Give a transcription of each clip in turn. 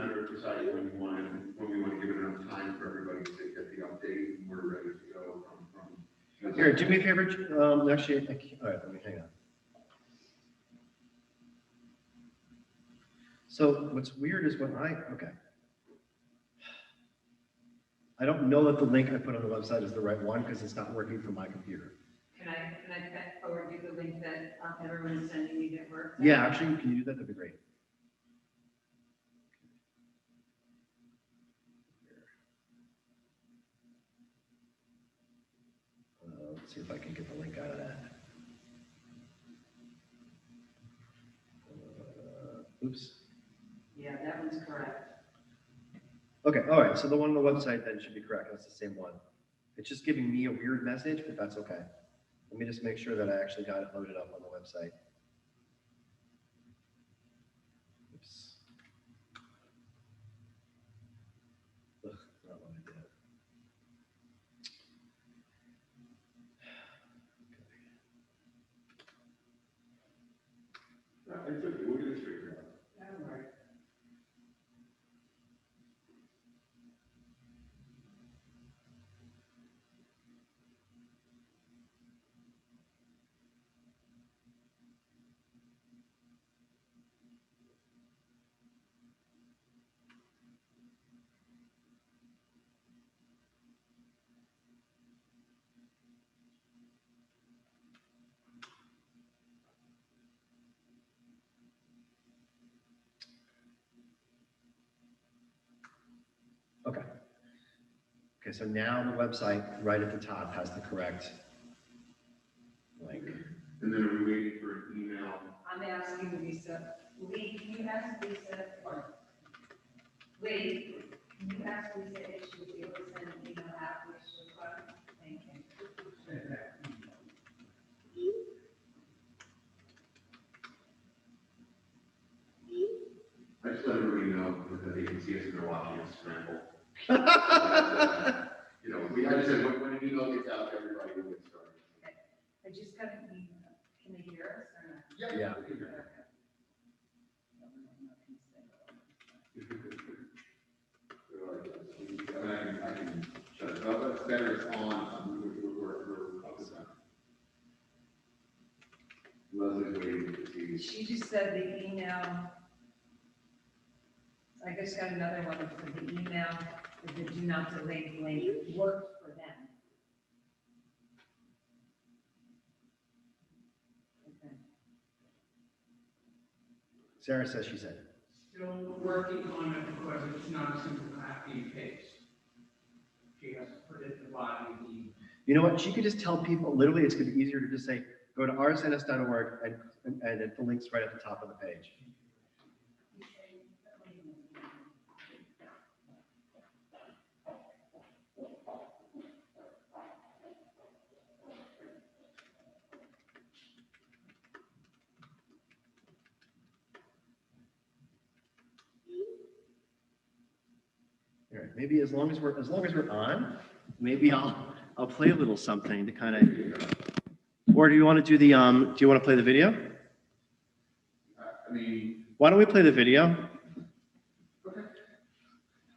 matter of deciding when we want to give it enough time for everybody to get the update, and we're ready to go from. Here, do me a favor, actually, all right, let me hang on. So what's weird is when okay. I don't know that the link I put on the website is the right one because it's not working from my computer. Can I forward you the link that everyone is sending me that works? Yeah, actually, can you do that? That'd be great. Let's see if I can get the link out of that. Oops. Yeah, that one's correct. Okay, all right, so the one on the website then should be correct. That's the same one. It's just giving me a weird message, but that's okay. Let me just make sure that I actually got it loaded up on the website. Oops. Ugh, not what I did. It's okay, we'll get it straightened out. All right. Okay. Okay, so now the website right at the top has the correct link. And then are we waiting for an email? I'm asking Lisa, Lee, can you ask Lisa, or Lee, can you ask Lisa if she would be able to send an email after she request? Thank you. I just let everybody know that they can see us and they're watching us scramble. You know, I just said, when an email gets out, everybody will get started. I just got an email. Can they hear us or not? Yeah. we can hear Okay. it. I can shut it up, but it's better, it's on, we're up to that. Leslie's waiting to see. She just said the email, I just got another one for the email, with the do not delay link worked for them. Okay. Sarah says she said. Still working on it because it's not a simple copy and paste. She has to put it at the bottom of the email. You know what? She could just tell people, literally, it's going to be easier to just say, go to rsns.org and the link's right at the top of the page. All right, maybe as long as we're on, maybe I'll play a little something to kind of. Or do you want to do the do you want to play the video? I mean, Why don't we play the video okay.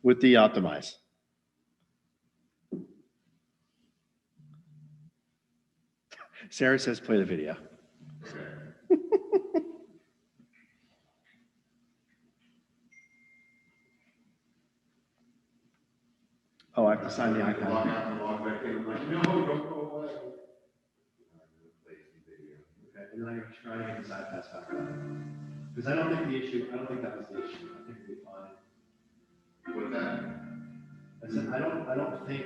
with the optimize? Sarah says play the video. Oh, I have to sign the Log iPad. out and log back in. I'm like, no, don't go away. Okay, and then I'm trying to get the side pass back on. Because I don't think that was the issue. I think we'll be fine. With that, I said, I don't think,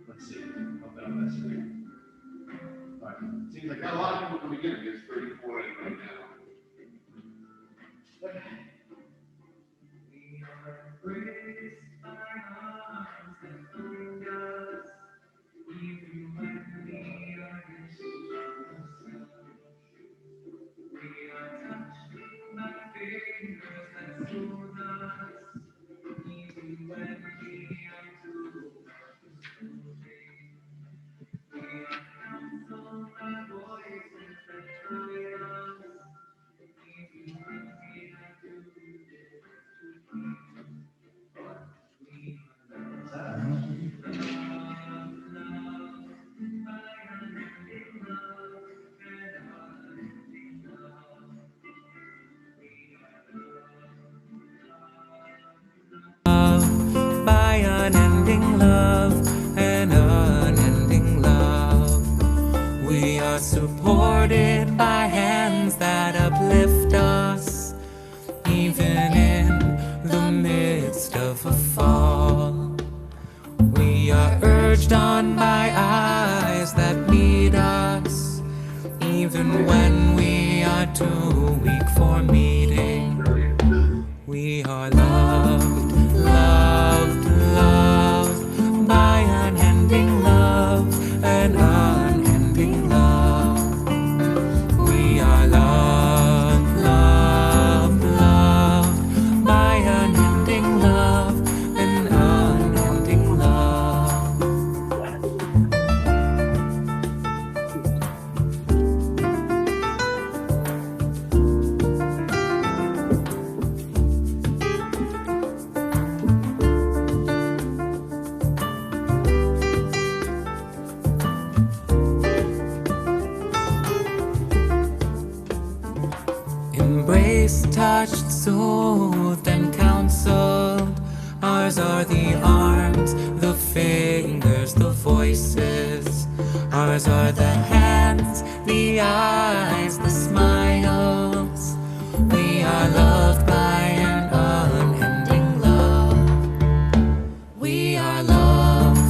let's see, open up that screen. All right, seems like like a lot of people from the beginning, it's 34 right now. Okay. supported by hands that uplift us, even in the midst of a fall. We are urged on by eyes that meet us, even when we are too weak for meeting. We are loved, loved, loved by unending love and unending love. We are loved, loved, loved by unending love and unending love. Embraced, touched, soothed, and counseled. Ours are the arms, the fingers, the voices. Ours are the hands, the eyes, the smiles. We are loved by an unending love. We are loved,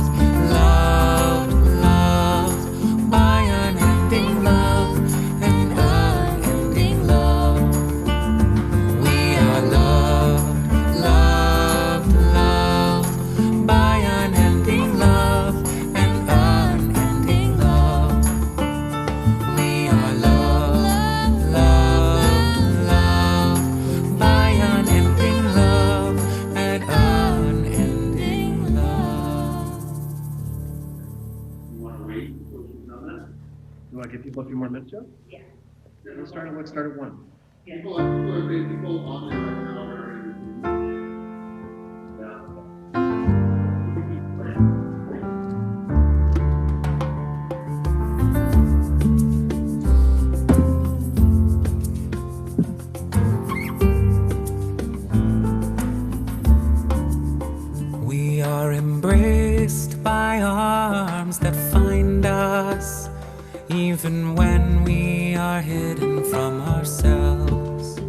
loved, loved by unending love and unending love. We are loved, loved, loved by unending love and unending love. We are loved, loved, loved by unending love and unending love. You want to wait until you've done that? You want to give people a few more minutes, Joe? Yeah. Let's start at 1. People on there right now are. We are embraced by arms that find us, even when we are hidden from ourselves.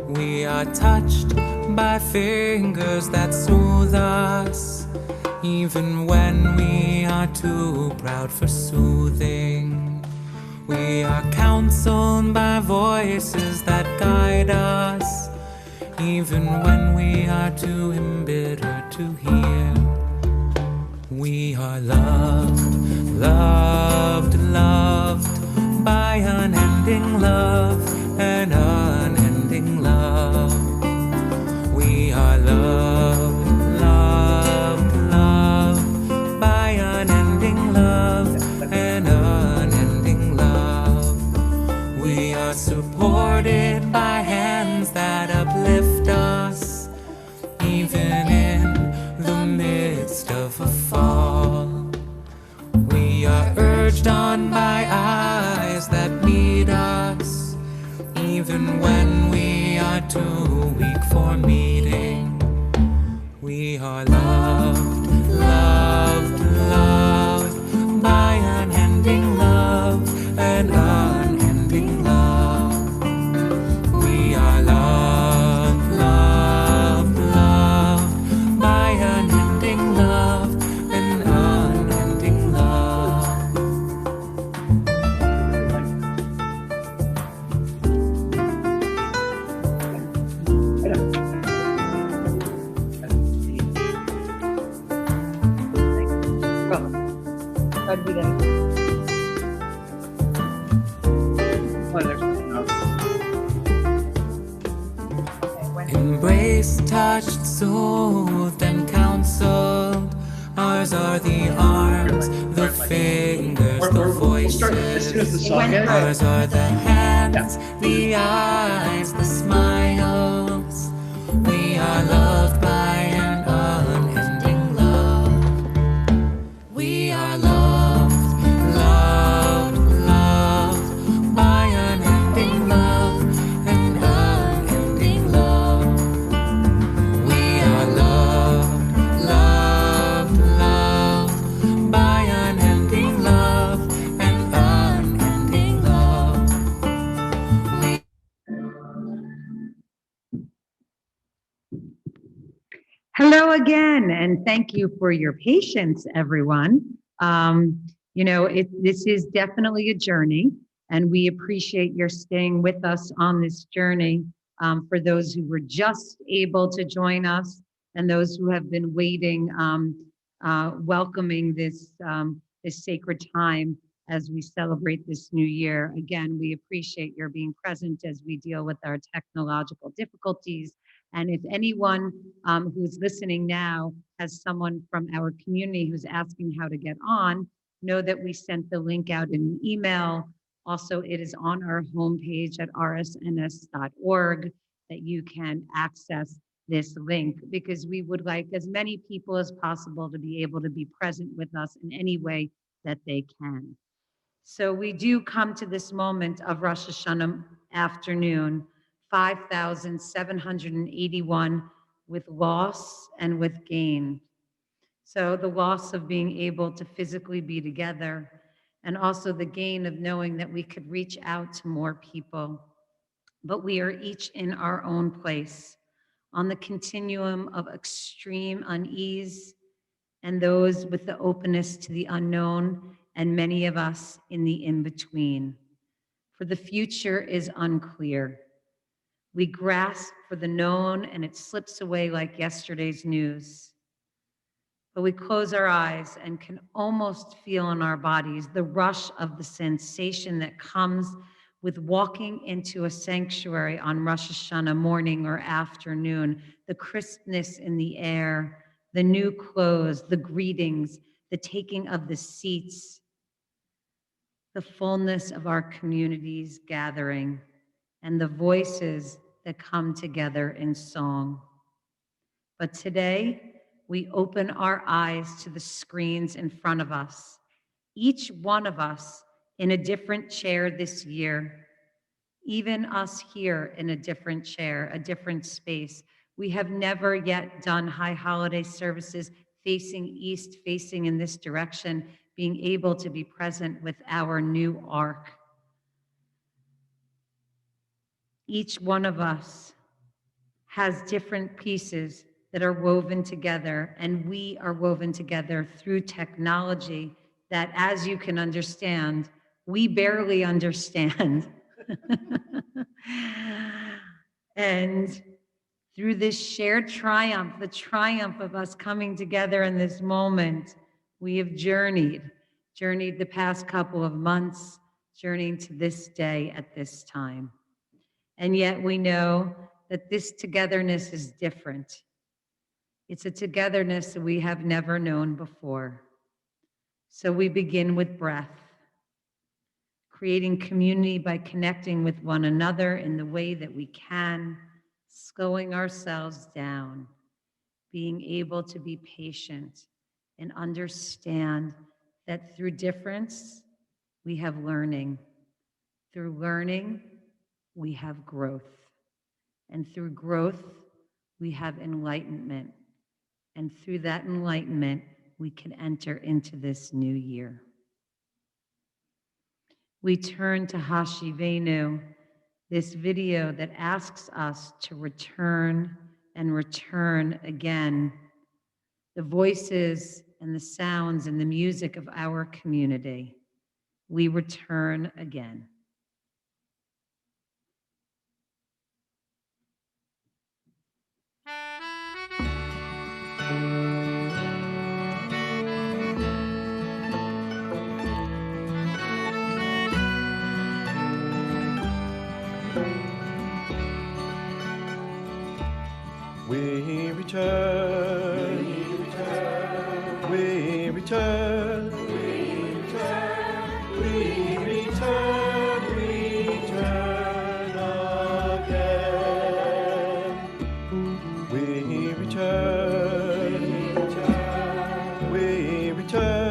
We are touched by fingers that soothe us, even when we are too proud for soothing. We are counseled by voices that guide us, even when we are too embittered to hear. We are loved, loved, loved by unending love and unending love. We are loved, loved, loved by unending love and unending love. We are supported by hands that uplift us, even in the midst of a fall. We are urged on by eyes that meet us, even when we are too weak for meeting. We are loved, loved, loved by unending love and unending love. We are loved, loved, loved by unending love and unending love. That'd be done. Embraced, touched, soothed, and counseled. Ours are the arms, the fingers, the We'll start as soon as the voices. song ends. Ours are the hands, the eyes, the smiles. We are loved by an unending love. We are loved, loved, loved by unending love and unending love. We are loved, loved, loved by unending love and unending Hello again, and thank you for your patience, everyone. This is definitely a journey, and we appreciate your staying with us on this journey. For those who were just able to join us, and those who have been waiting, welcoming this sacred time as we celebrate this new year. Again, we appreciate your being present as we deal with our technological difficulties. And if anyone who's listening now has someone from our community who's asking how to get on, know that we sent the link out in an email. Also, it is on our homepage at rsns.org that you can access this link, because we would like as many people as possible to be able to be present with us in any way that they can. So we do come to this moment of Rosh Hashanah afternoon, 5,781 with loss and with gain. So the loss of being able to physically be together, and also the gain of knowing that we could reach out to more people. But we are each in our own place on the continuum of extreme unease, and those with the openness to the unknown, and many of us in the in-between. For the future is unclear. We grasp for the known and it slips away like yesterday's news. But we close our eyes and can almost feel in our bodies the rush of the sensation that comes with walking into a sanctuary on Rosh Hashanah morning or afternoon, the crispness in the air, the new clothes, the greetings, the taking of the seats, the fullness of our communities gathering, and the voices that come together in song. But today, we open our eyes to the screens in front of us, each one of us in a different chair this year, even us here in a different chair, a different space. We have never yet done high holiday services facing east, facing in this direction, being able to be present with our new ark. Each one of us has different pieces that are woven together, and we are woven together through technology that, as you can understand, we barely understand. And through this shared triumph, the triumph of us coming together in this moment, we have journeyed the past couple of months, journeying to this day at this time. And yet we know that this togetherness is different. It's a togetherness that we have never known before. So we begin with breath, creating community by connecting with one another in the way that we can, slowing ourselves down, being able to be patient and understand that through difference, we have learning. Through learning, we have growth. And through growth, we have enlightenment. And through that enlightenment, we can enter into this new year. We turn to Hashivenu, this video that asks us to return and return again, the voices and the sounds and the music of our community. We return again. We return, we return, we return, we return, return again. We return, we return,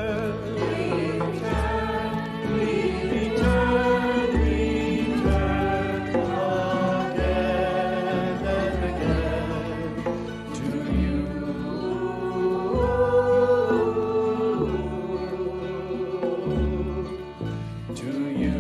to you.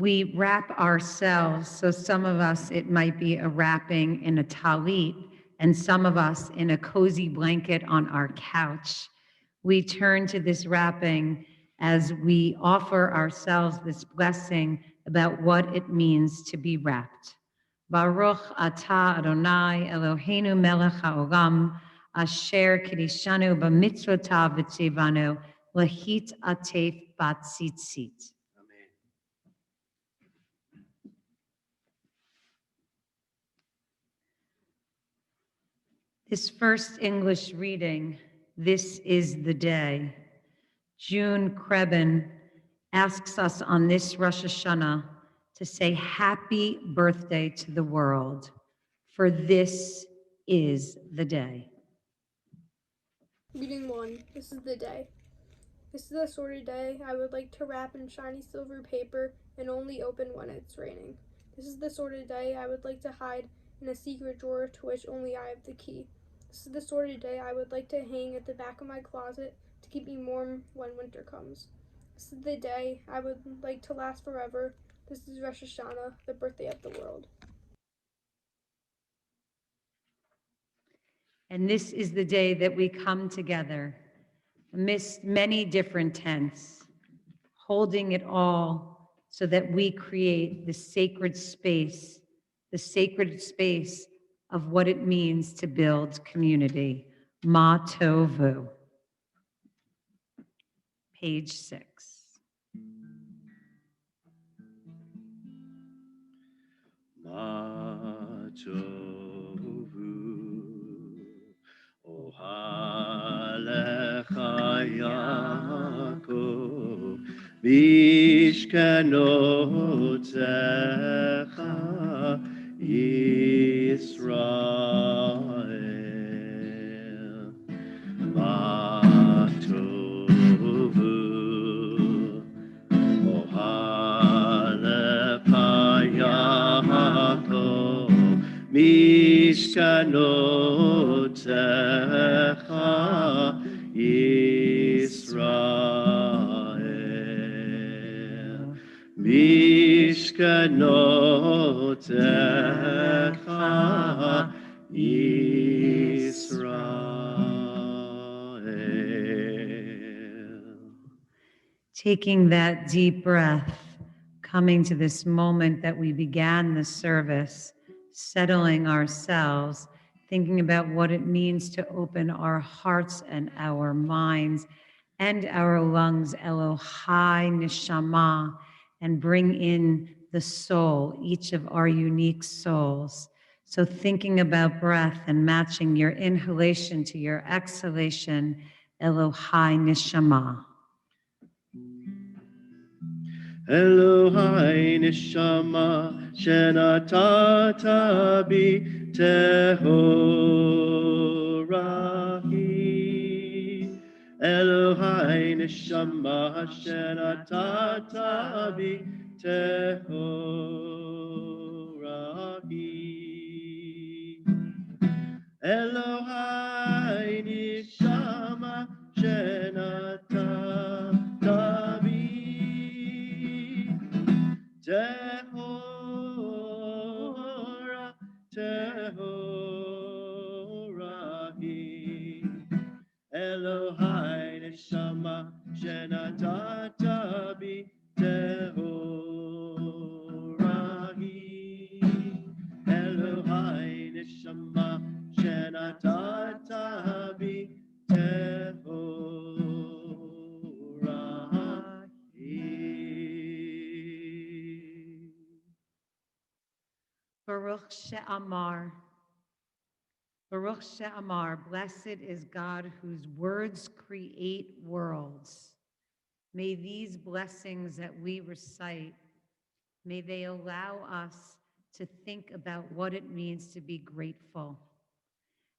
we wrap ourselves. So some of us, it might be a wrapping in a talit, and some of us in a cozy blanket on our couch. We turn to this wrapping as we offer ourselves this blessing about what it means to be wrapped. Baruch atah Adonai Eloheinu melech haolam, asher kiddushanu b'mitzvotav v'tzivanu, lahit atef batzitzit. Amen. This first English reading, This is the Day. June Krebin asks us on this Rosh Hashanah to say happy birthday to the world, for this is the day. Reading 1. This is the day. This is the sort of day I would like to wrap in shiny silver paper and only open when it's raining. This is the sort of day I would like to hide in a secret drawer to which only I have the key. This is the sort of day I would like to hang at the back of my closet to keep me warm when winter comes. This is the day I would like to last forever. This is Rosh Hashanah, the birthday of the world. And this is the day that we come together amidst many different tents, holding it all so that we create the sacred space of what it means to build community. Ma Tovu. Page 6. Ma tovu ohalecha Yaakov mishkanotecha Yisrael. Ma tovu ohalecha Yaakov mishkanotecha Yisrael. Mishkanotecha Yisrael. Taking that deep breath, coming to this moment that we began the service, settling ourselves, thinking about what it means to open our hearts and our minds and our lungs, Elohai Neshama, and bring in the soul, each of our unique souls. So thinking about breath and matching your inhalation to your exhalation, Elohai Neshama. Elohai neshama shenatata bi tehorahi. Elohai neshama shenatata bi tehorahi. Elohai neshama shenatata bi Tehora, Tehorahi. Elohai neshama shenatata bi Tehorahi. Elohai neshama shenatata bi Tehorahi. Baruch She'amar. Baruch She'amar, blessed is God whose words create worlds. May these blessings that we recite, may they allow us to think about what it means to be grateful.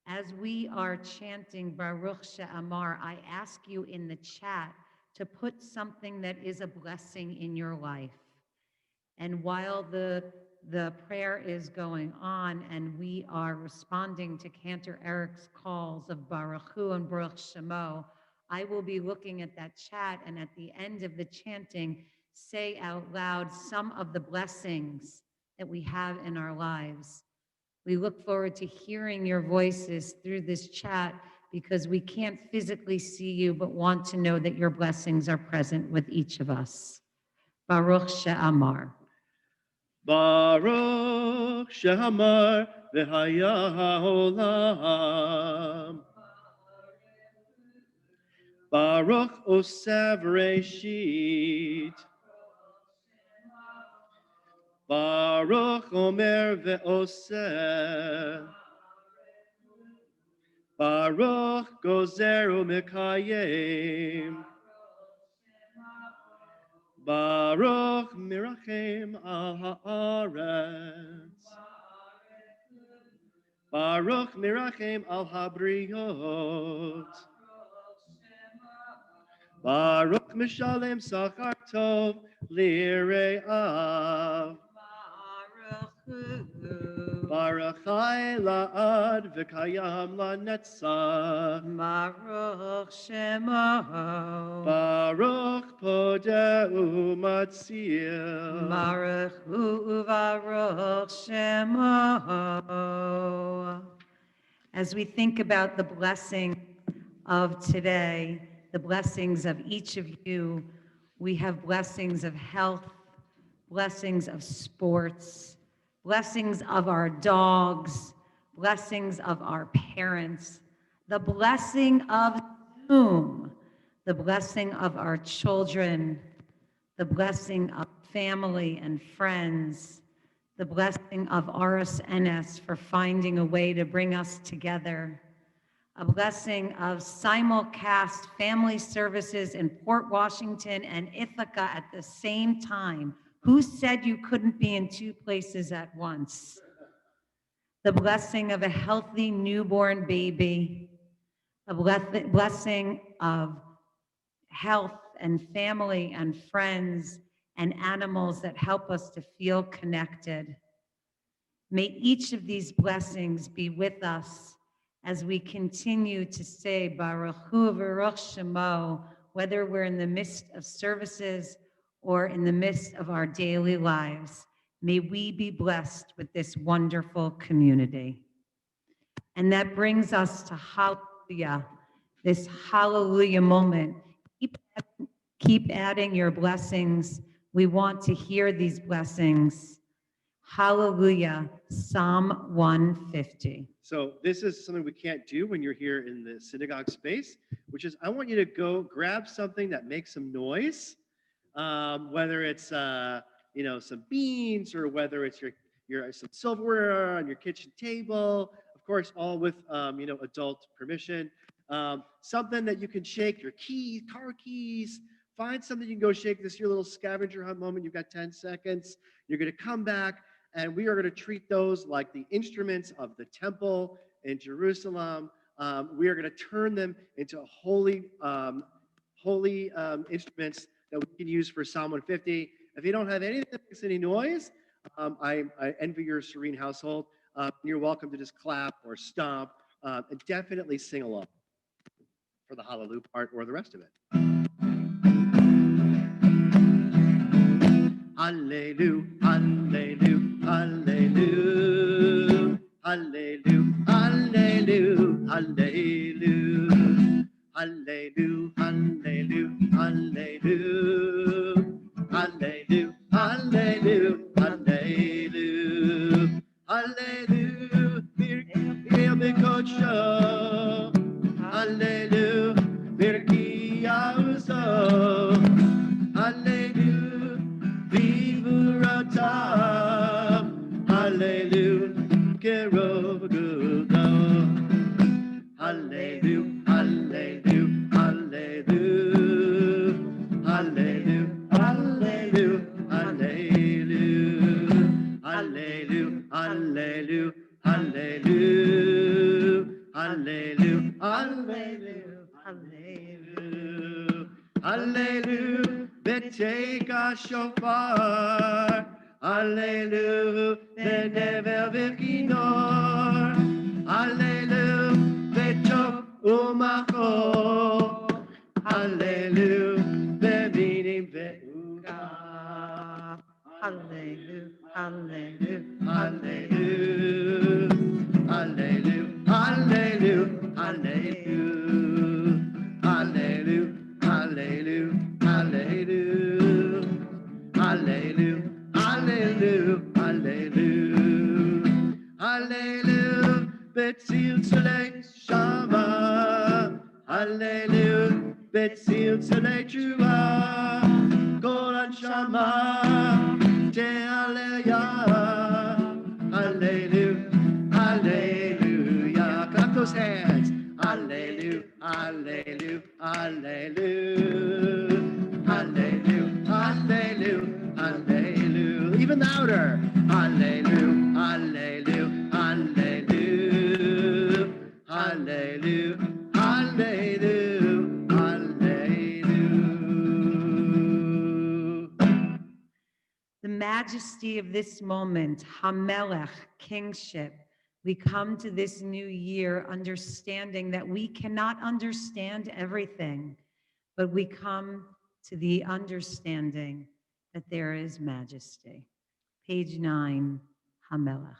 As we are chanting Baruch She'amar, I ask you in the chat to put something that is a blessing in your life. And while the prayer is going on and we are responding to Cantor Eric's calls of Baruch Hu and Baruch Shemo, I will be looking at that chat and at the end of the chanting, say out loud some of the blessings that we have in our lives. We look forward to hearing your voices through this chat because we can't physically see you, but want to know that your blessings are present with each of us. Baruch She'amar. Baruch Shehamar v'haya haolam. Baruch Osev Reshit. Baruch Omer ve'oseh. Baruch Gozer u'mekayim. Baruch Mirachem al haaretz. Baruch Mirachem al habriot. Baruch Mishalem Sachar Tov Lire'av. Baruch Chai La'ad V'kayam La'netzach. Baruch Shemo. Baruch Podeh U'matzil. Baruch Hu Baruch Shemo. As we think about the blessing of today, the blessings of each of you, we have blessings of health, blessings of sports, blessings of our dogs, blessings of our parents, the blessing of Zoom, the blessing of our children, the blessing of family and friends, the blessing of RSNS for finding a way to bring us together, a blessing of simulcast family services in Port Washington and Ithaca at the same time. Who said you couldn't be in two places at once? The blessing of a healthy newborn baby, a blessing of health and family and friends and animals that help us to feel connected. May each of these blessings be with us as we continue to say Baruch Hu Baruch Shemo, whether we're in the midst of services or in the midst of our daily lives. May we be blessed with this wonderful community. And that brings us to hallelujah, this hallelujah moment. Keep adding your blessings. We want to hear these blessings. Hallelujah, Psalm 150. So this is something we can't do when you're here in the synagogue space, which is I want you to go grab something that makes some noise, whether it's some beans or whether it's your some silverware on your kitchen table. Of course, all with adult permission. Something that you can shake, your keys, car keys. Find something you can go shake. This is your little scavenger hunt moment. You've got 10 seconds. You're going to come back, and we are going to treat those like the instruments of the temple in Jerusalem. We are going to turn them into holy instruments that we can use for Psalm 150. If you don't have anything that makes any noise, I envy your serene household. You're welcome to just clap or stomp and definitely sing along for the hallelujah part or the rest of it. Hallelujah, hallelujah, hallelujah, hallelujah, hallelujah, hallelujah, hallelujah, hallelujah, hallelujah, hallelujah, hallelujah, hallelujah, hallelujah, Birkiyah, hallelujah, Birkiyah, hallelujah, Vivuratam, hallelujah, Kerogudo, hallelujah, hallelujah, hallelujah, hallelujah, hallelujah, hallelujah, hallelujah, hallelujah, hallelujah, hallelujah, hallelujah, hallelujah, Beteka shofar, hallelujah, Benevel v'kinor, hallelujah, Betov u'machor, hallelujah, Bevinim ve'ugal. Hallelujah, hallelujah, Hallelujah, hallelujah, hallelujah, hallelujah, hallelujah, hallelujah, hallelujah, hallelujah, hallelujah, hallelujah, hallelujah, Betziel Soleil Shama, hallelujah, Betziel Soleil Trua, Golan Shama, Te Hallelujah, hallelujah, hallelujah. Clap those hands. Hallelujah, hallelujah, hallelujah, hallelujah, hallelujah, hallelujah. Even louder. Hallelujah, hallelujah, hallelujah, hallelujah, hallelujah, hallelujah. the majesty of this moment, Hamelech, kingship. We come to this new year understanding that we cannot understand everything, but we come to the understanding that there is majesty. Page 9, Hamelech.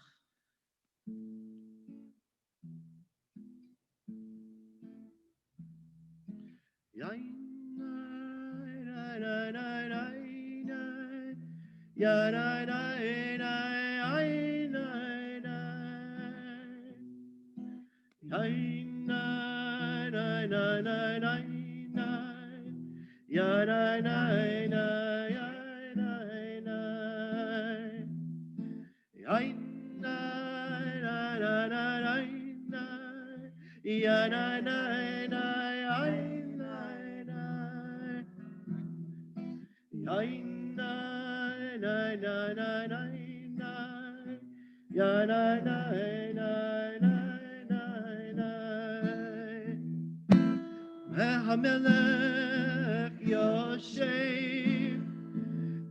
Hamelech Yoshev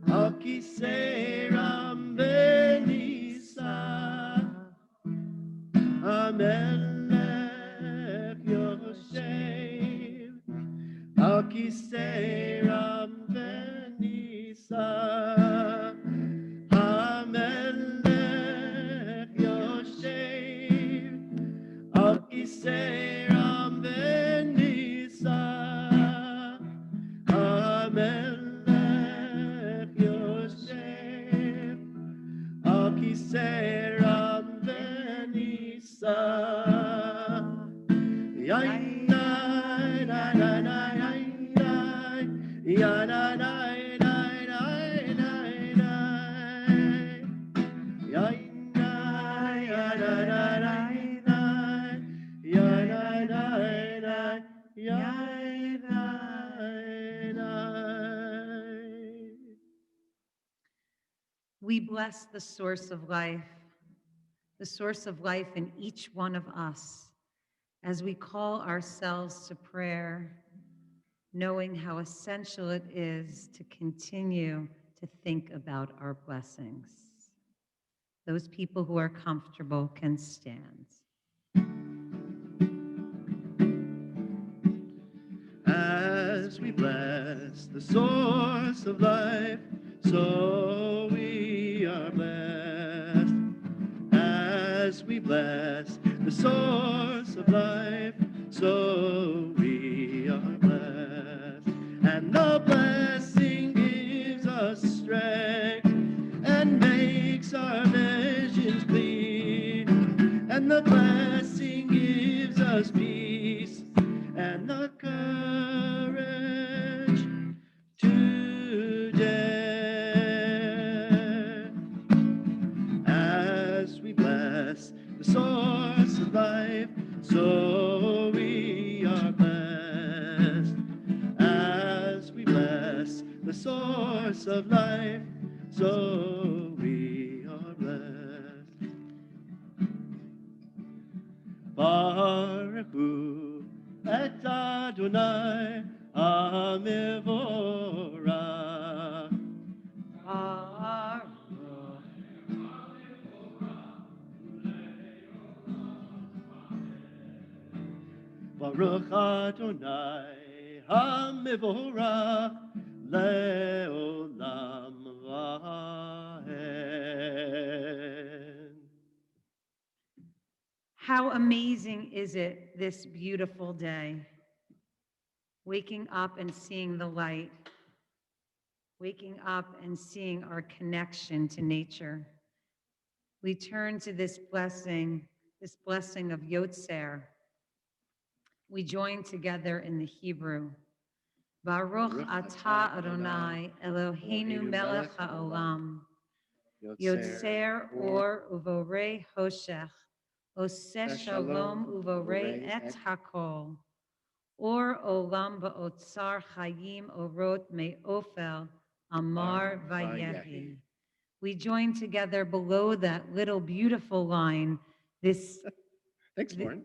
Al Kisei Ram Benisa Hamelech Yoshev Al Kisei Ram Benisa Hamelech Yoshev Al Kisei Ram Benisa Hamelech Yosef Al Kisei Ram Benisa Yainai nai nai nai nai Yanai nai nai nai nai nai Yainai yanai nai nai nai Yanai nai nai Yanai nai. We bless the source of life in each one of us, as we call ourselves to prayer, knowing how essential it is to continue to think about our blessings. Those people who are comfortable can stand. As we bless the source of life, so we are blessed. As we bless the source of life, so we are blessed. And the blessing gives us strength and makes our visions clear. And the blessing gives us peace and the courage to dare. As we bless the source of life, so we are blessed. As we bless the source of life, so we are blessed. Baruch Hu et Adonai Hamevorach. Baruch Adonai Hamevorach leolam va'ad. How amazing is it this beautiful day? Waking up and seeing the light. Waking up and seeing our connection to nature. We turn to this blessing of Yotzer. We join together in the Hebrew. Baruch atah Adonai Eloheinu melech haolam. Yotzer or uvorei hoshech. Oseh shalom uvorei et hakol. Or olam ba'otzar chayim orot me'ofel amar vayehi. We join together below that little beautiful line, this Thanks, Lauren.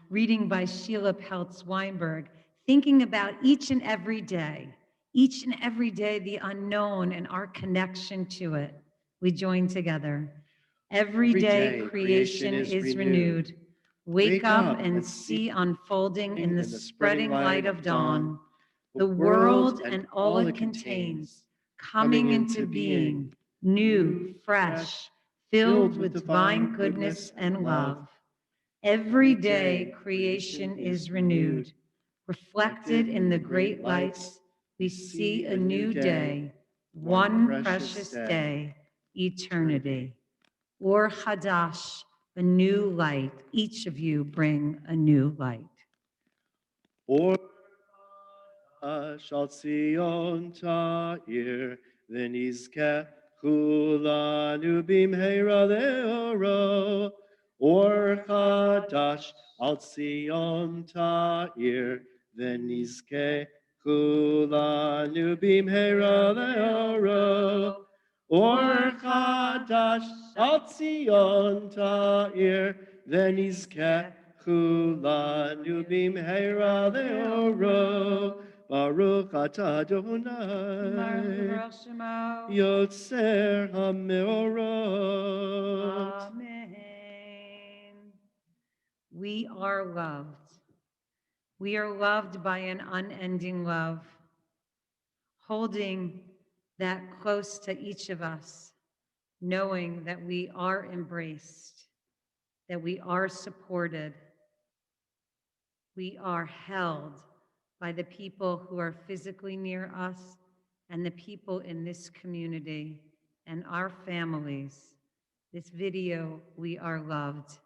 Reading by Sheila Peltz Weinberg, thinking about each and every day, the unknown and our connection to it. We join together. Every day creation is renewed. Wake up and see unfolding in the spreading light of dawn, the world and all it contains, coming into being, new, fresh, filled with divine goodness and love. Every day creation is renewed. Reflected in the great lights, we see a new day, one precious day, eternity. Or Hadash, a new light. Each of you bring a new light. Or shall Zion ta'ir v'nizkeh kulanu bimheira leoro. Or Chadash al Zion ta'ir v'nizkeh kulanu bimheira leoro. Or Chadash al Zion ta'ir v'nizkeh kulanu bimheira leoro. Baruch atah Adonai Yotzer hameorot. Amen. We are loved. We are loved by an unending love, holding that close to each of us, knowing that we are embraced, that we are supported, we are held by the people who are physically near us and the people in this community and our families. This video, we are loved.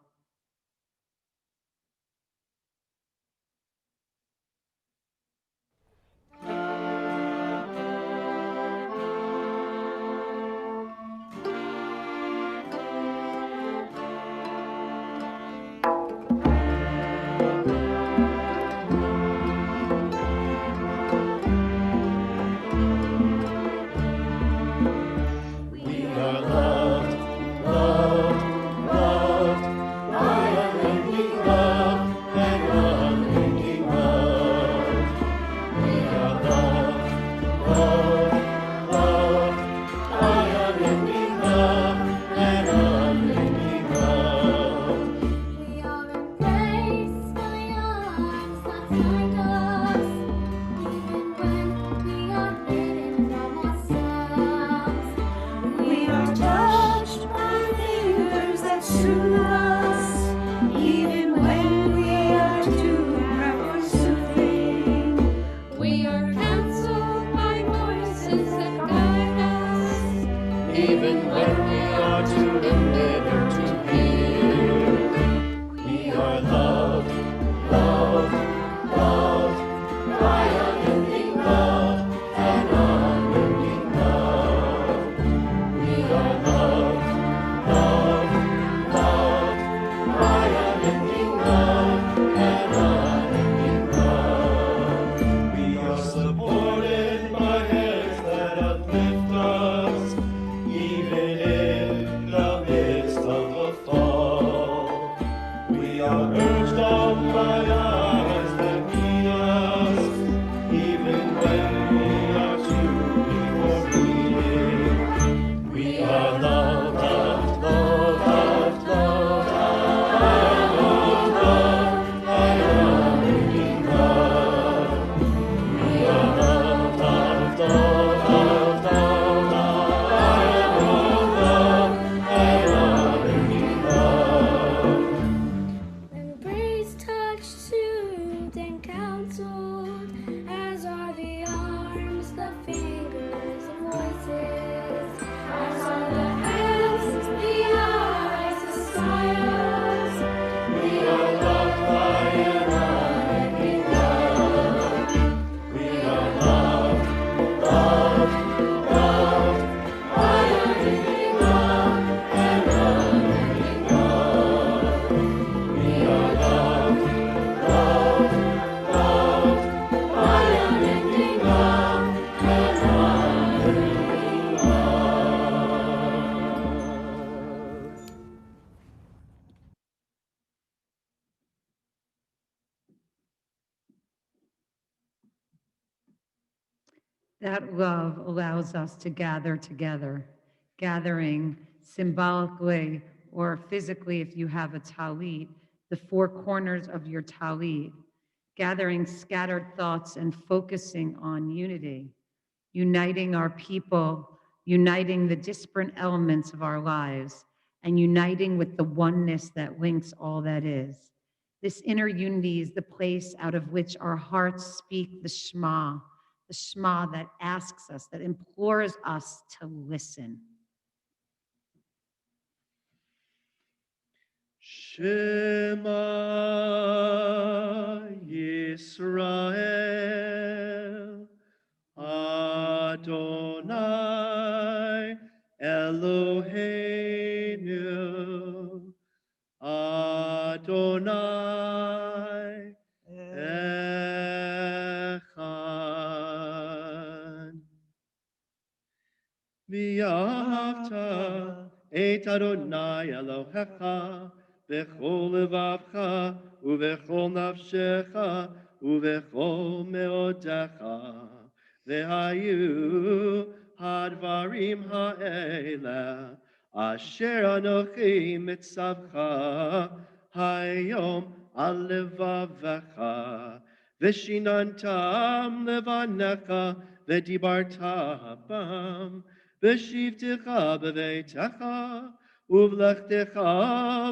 Love, That love allows us to gather together, gathering symbolically or physically if you have a talit, the four corners of your talit, gathering scattered thoughts and focusing on unity, uniting our people, uniting the disparate elements of our lives, and uniting with the oneness that links all that is. This inner unity is the place out of which our hearts speak the Shema that asks us, that implores us to listen. Shema Yisrael, Adonai Eloheinu, Adonai Echad. V'ahavta et Adonai Elohecha b'chol levavcha u'v'chol nafshecha u'v'chol meodecha v'hayu hadvarim ha'ela asher anochi mitzavcha hayom al levavecha v'shinantam levanecha v'dibarta bam v'shivtecha b'veitecha uvlechtecha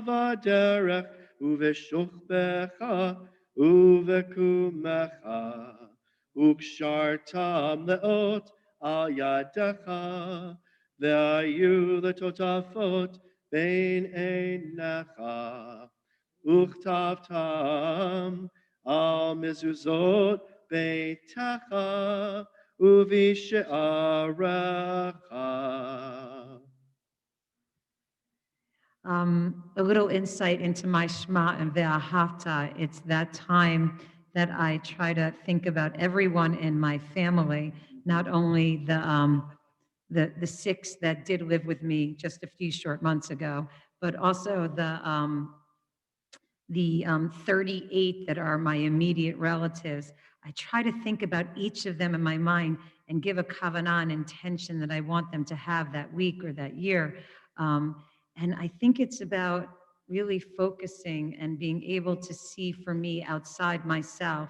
v'derech uv'shuchbecha uv'kumecha ukshartam leot al yadecha v'ayu letotafot bein einecha uchtavtam al mezuzot beitecha uvishe'arecha. A little insight into my Shema and Ve'ahavta. It's that time that I try to think about everyone in my family, not only the 6 that did live with me just a few short months ago, but also the 38 that are my immediate relatives. I try to think about each of them in my mind and give a kavanah, an intention that I want them to have that week or that year. And I think it's about really focusing and being able to see for me outside myself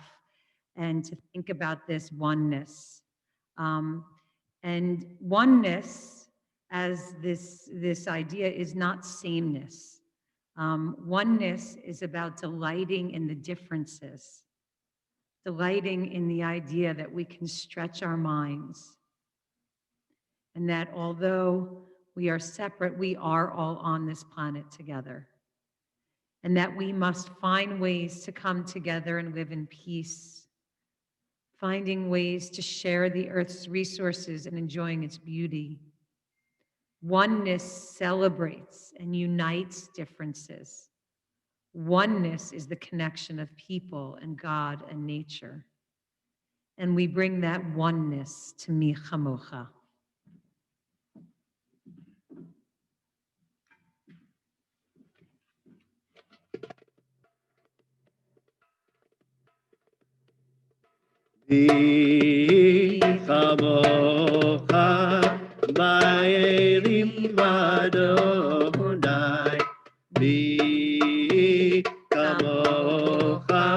and to think about this oneness. And oneness as this idea is not sameness. Oneness is about delighting in the differences, delighting in the idea that we can stretch our minds, and that although we are separate, we are all on this planet together, and that we must find ways to come together and live in peace, finding ways to share the earth's resources and enjoying its beauty. Oneness celebrates and unites differences. Oneness is the connection of people and God and nature. And we bring that oneness to Mi Chamocha. Mi Chamocha Ma'elim Adonai Mi Chamocha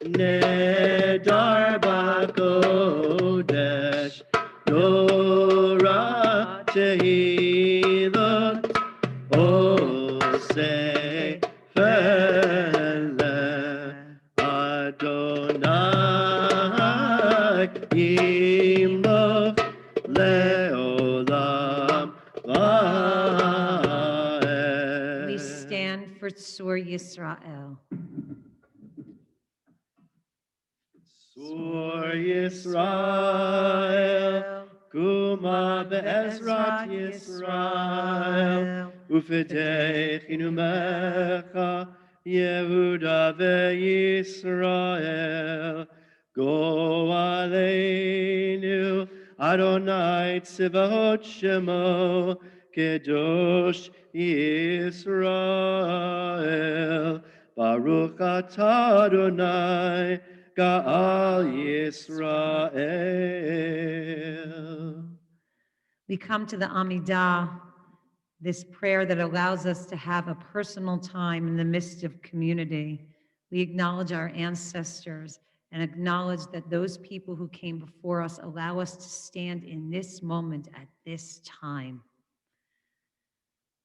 Nedar B'Kodesh Torah Tehilot Oseh Feleh Adonai Yimloch Leolam Va'ed. We stand for Tzur Yisrael. Tzur Yisrael, Kuma be'ezrat Yisrael, Ufedechinu mecha, Yehuda ve'Yisrael. Go aleinu, Adonai tzivot shemo, Kedosh Yisrael. Baruch atah Adonai, Ga'al Yisrael. We come to the Amidah, this prayer that allows us to have a personal time in the midst of community. We acknowledge our ancestors and acknowledge that those people who came before us allow us to stand in this moment at this time.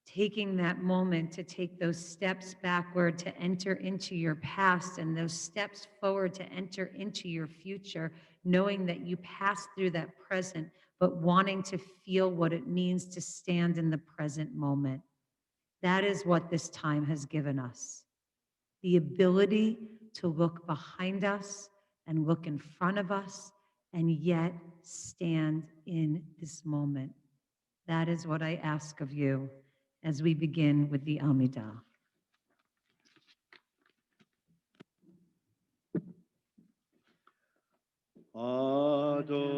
Taking that moment to take those steps backward to enter into your past and those steps forward to enter into your future, knowing that you passed through that present, but wanting to feel what it means to stand in the present moment. That is what this time has given us. The ability to look behind us and look in front of us and yet stand in this moment. That is what I ask of you as we begin with the Amidah. Adonai,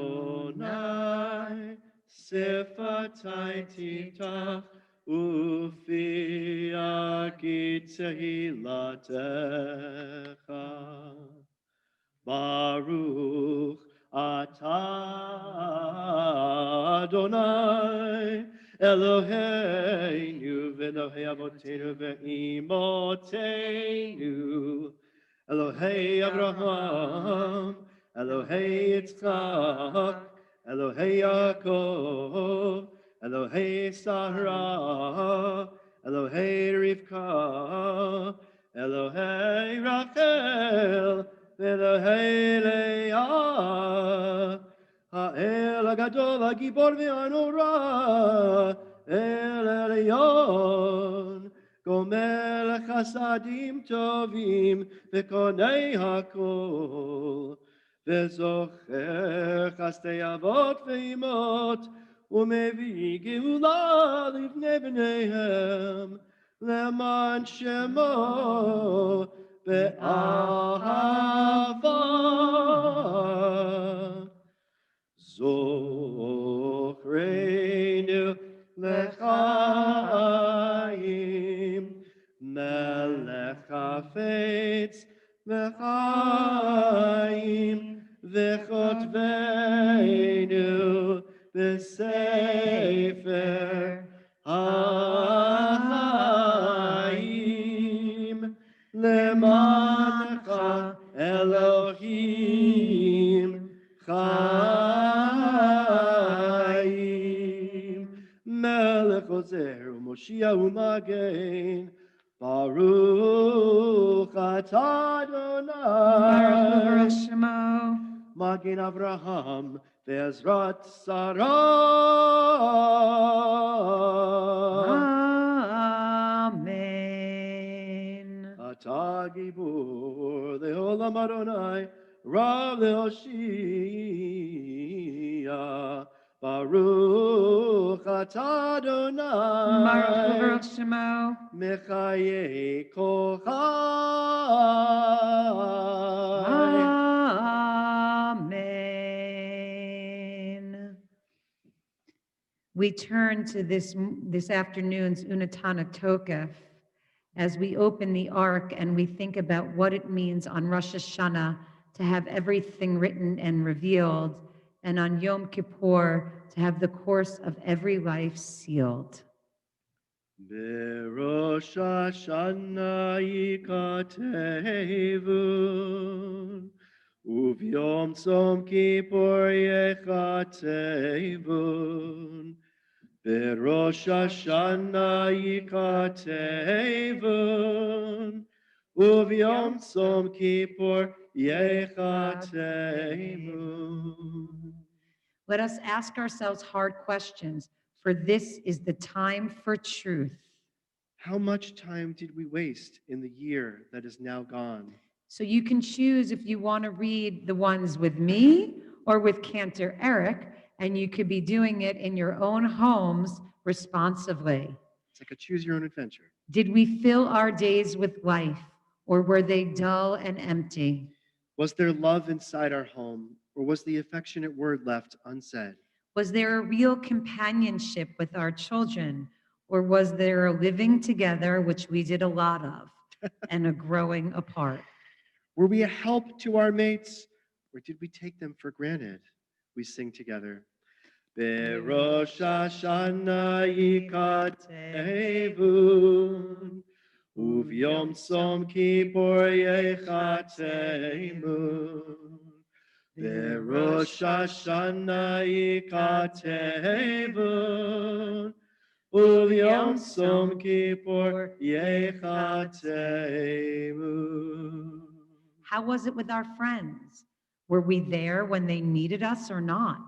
Sifatai Titach, Ufi Tehillatcha. Baruch atah Adonai, Eloheinu v'Elohei Avotenu v'Imotenu, Elohei Abraham, Elohei Yitzchak, Elohei Yaakov, Elohei Sarah, Elohei Rivka, Elohei Rachel, Elohei Leah, Ha'el HaGadol HaGibor v'Hanora, El Elyon, Gomer Chasadim Tovim v'Konei HaKol, v'Zocher Chastei Avot v'Imot, u'Mevi Geula Livnei B'neihem, Leman Shemo be'ahava. Zochreinu lechaim, melech hafetz lechaim, v'chotveinu b'sefer ha'chaim, lemancha Elohim chaim, melech ozer u'moshia u'magen, Baruch atah Adonai, Magen Avraham ve'ezrat Sarah. Amen. Atah gibor le'olam Adonai, Rav le'oshia, Baruch atah Adonai, Mechaye kochai. Amen. We turn to this afternoon's Unatana Tokef as we open the Ark and we think about what it means on Rosh Hashanah to have everything written and revealed, and on Yom Kippur to have the course of every life sealed. Berosh Hashanah yikatevun, uvyom tzom kippur yechatevun. Berosh Hashanah yikatevun, uvyom tzom kippur yechatevun. Let us ask ourselves hard questions, for this is the time for truth. How much time did we waste in the year that is now gone? So you can choose if you want to read the ones with me or with Cantor Eric, and you could be doing it in your own homes responsively. It's like a choose your own adventure. Did we fill our days with life, or were they dull and empty? Was there love inside our home, or was the affectionate word left unsaid? Was there a real companionship with our children, or was there a living together, which we did a lot of, and a growing apart? Were we a help to our mates, or did we take them for granted? We sing together. Berosh Hashanah yikatevun, uvyom tzom kippur yechatemun. Berosh Hashanah yikatevun, uvyom tzom kippur yechatemun. How was it with our friends? Were we there when they needed us or not?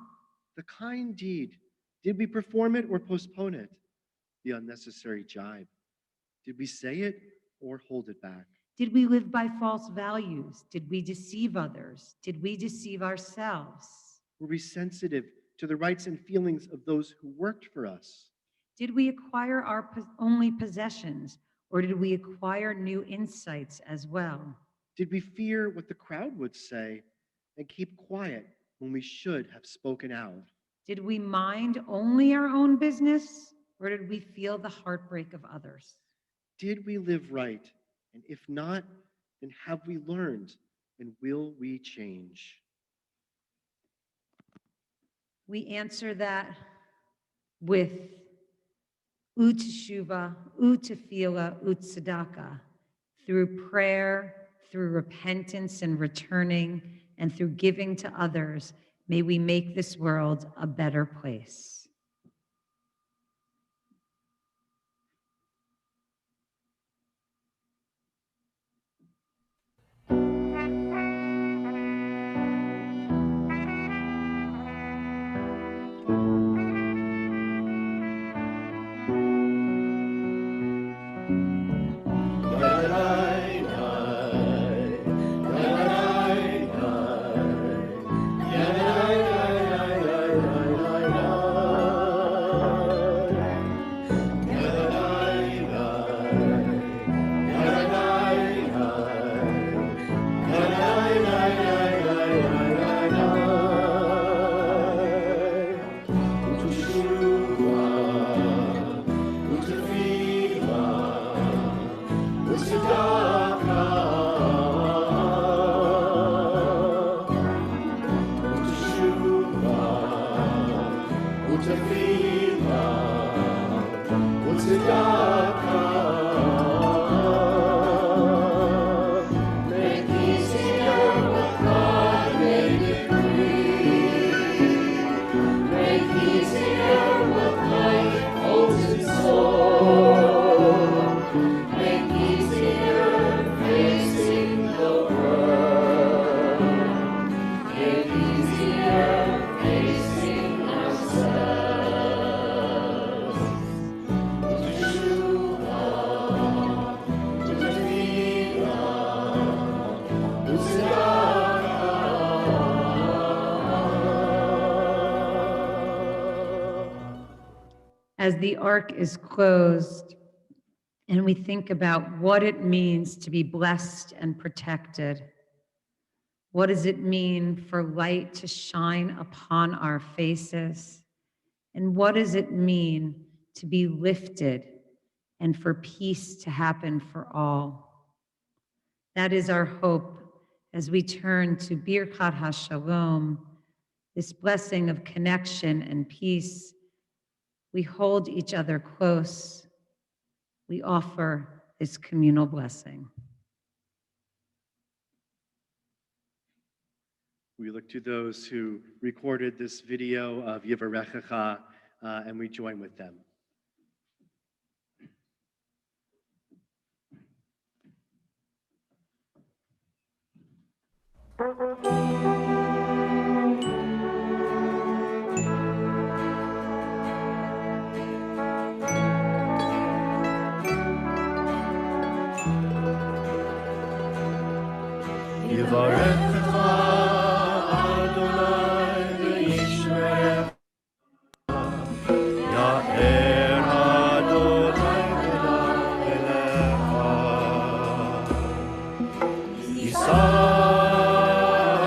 The kind deed, did we perform it or postpone it? The unnecessary jibe, did we say it or hold it back? Did we live by false values? Did we deceive others? Did we deceive ourselves? Were we sensitive to the rights and feelings of those who worked for us? Did we acquire our only possessions, or did we acquire new insights as well? Did we fear what the crowd would say and keep quiet when we should have spoken out? Did we mind only our own business, or did we feel the heartbreak of others? Did we live right? And if not, then have we learned, and will we change? We answer that with uteshuva, utefila, utsadaka, through prayer, through repentance and returning, and through giving to others. May we make this world a better place. As the ark is closed and we think about what it means to be blessed and protected, what does it mean for light to shine upon our faces? And what does it mean to be lifted and for peace to happen for all? That is our hope as we turn to Birkat HaShalom, this blessing of connection and peace. We hold each other close. We offer this communal blessing. We look to those who recorded this video of Yivarechecha, and we join with them. Yivarechecha Adonai v'yishmerecha, Ya'er Adonai v'nach elecha, Yisar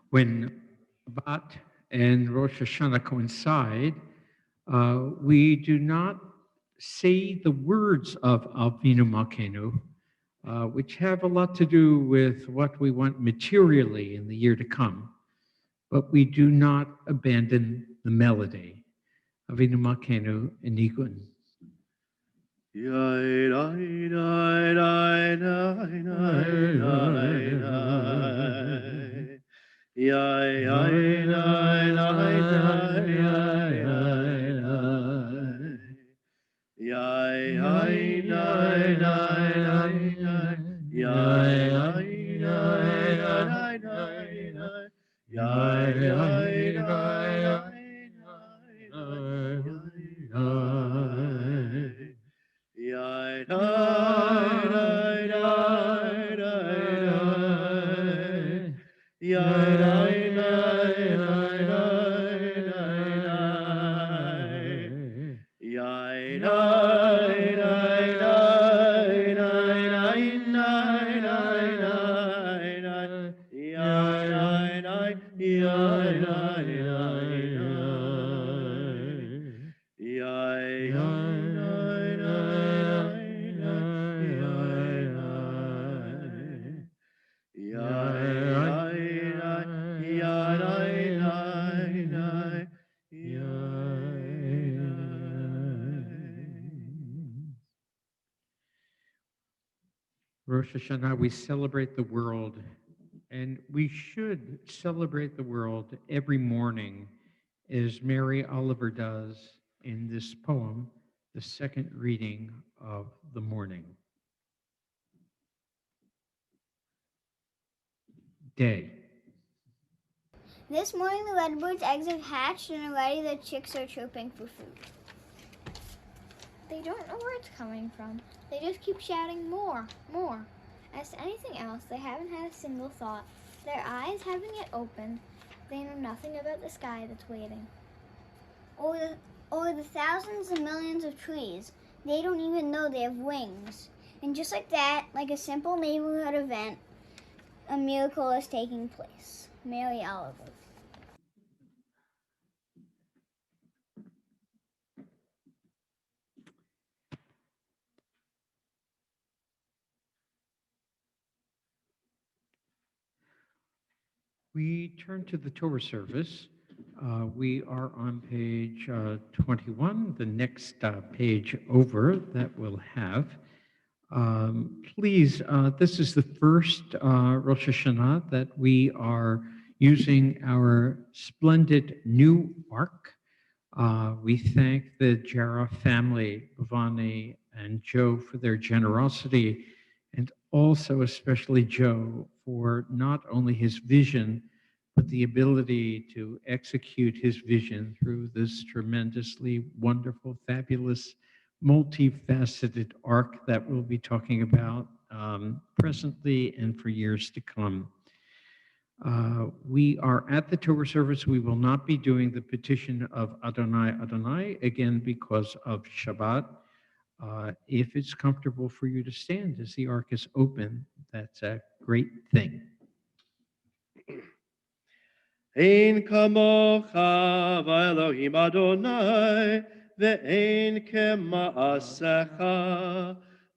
when Shabbat and Rosh Hashanah coincide, we do not say the words of Avinu Malkeinu, which have a lot to do with what we want materially in the year to come, but we do not abandon the melody. Avinu Malkeinu in Nigun. Rosh Hashanah, we celebrate the world, and we should celebrate the world every morning, as Mary Oliver does in this poem, the second reading of the morning. Day. This morning the redbird's eggs have hatched and already the chicks are chirping for food. They don't know where it's coming from. They just keep shouting more, more. As to anything else, they haven't had a single thought. Their eyes haven't yet opened. They know nothing about the sky that's waiting. Or the thousands and millions of trees. They don't even know they have wings. And just like that, like a simple neighborhood event, a miracle is taking place. Mary Oliver. We turn to the Torah service. We are on page 21, the next page over that we'll have. Please, this is the first Rosh Hashanah that we are using our splendid new ark. We thank the Jara family, Bhavani and Joe, for their generosity, and also especially Joe for not only his vision, but the ability to execute his vision through this tremendously wonderful, fabulous, multifaceted ark that we'll be talking about presently and for years to come. We are at the Torah service. We will not be doing the petition of Adonai, Adonai, again because of Shabbat. If it's comfortable for you to stand as the ark is open, that's a great thing. Ein kamocha v'Elohim Adonai ve'ein kema'asecha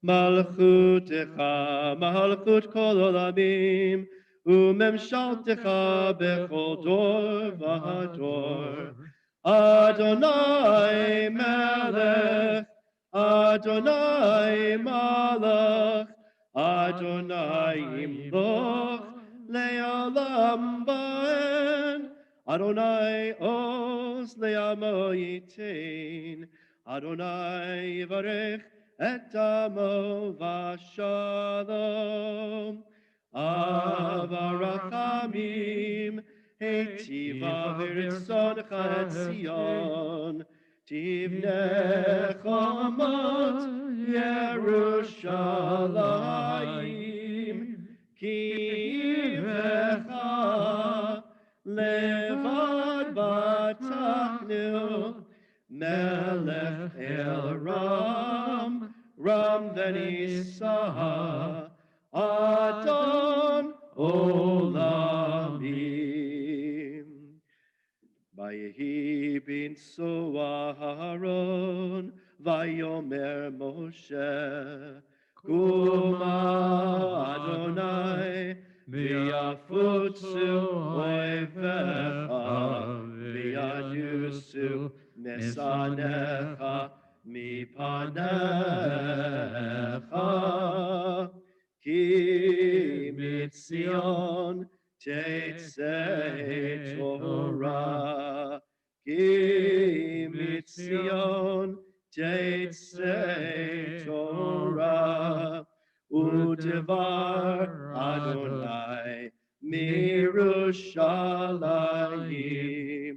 malchutecha malchut kol olamim u'memshaltecha bechol dor v'dor Adonai melech Adonai malach Adonai imloch le'olam ba'en Adonai oz le'amo yitain Adonai yivarech et amo v'shalom avarachamim heitiva v'ritzoncha et Zion Tivnech amot Yerushalayim Ki ivecha levad batachnu Melech el Ram Ram v'nisah Adon Olamim Vayinsu Aharon, Vayomer Moshe, Kuma Adonai, V'yafutzu oivecha, v'yanusu mesanecha, mipanecha, ki mitzion tetzei Torah, ki mitzion tetzei Torah, Udevar Adonai Mirushalayim,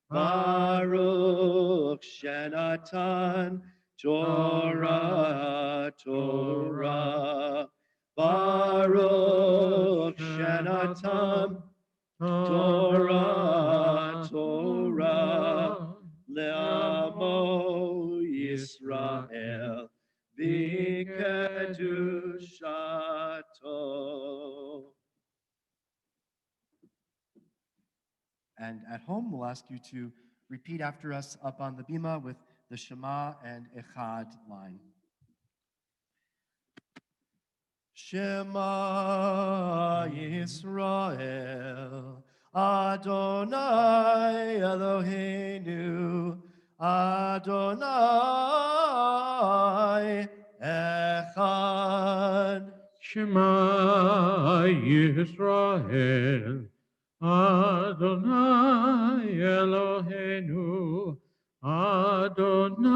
Baruch Shenatan Torah Torah, Baruch Shenatan Torah Torah, Le'amo Yisrael B'kedushato. And at home, we'll ask you to repeat after us up on the bima with the Shema and Echad line. Shema Yisrael, Adonai Eloheinu, Adonai Echad. Shema Yisrael, Adonai Eloheinu, Adonai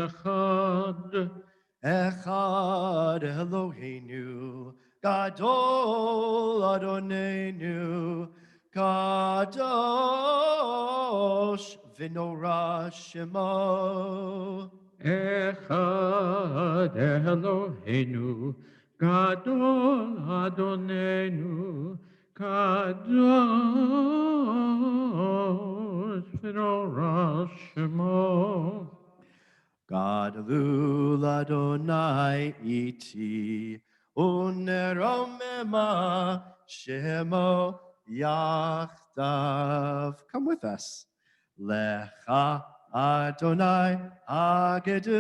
Echad. Echad Eloheinu, Gadol Adonenu, Kadosh V'Norah Shemo. Echad Eloheinu, Gadol Adonenu, Kadosh V'Norah Shemo. Gadlul Adonai iti, uneromema shemo yachdav. Come with us. Lecha Adonai hagedula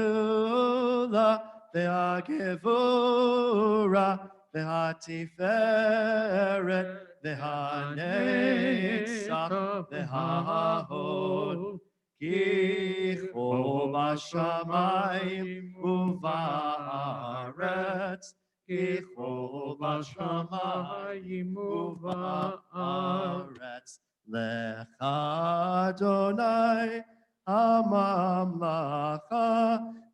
ve'hagevura ve'hatiferet ve'hanetzach ve'hahod. Ki chol b'shamayim u'ba'aretz, ki chol b'shamayim u'ba'aretz. Lecha Adonai hamamlacha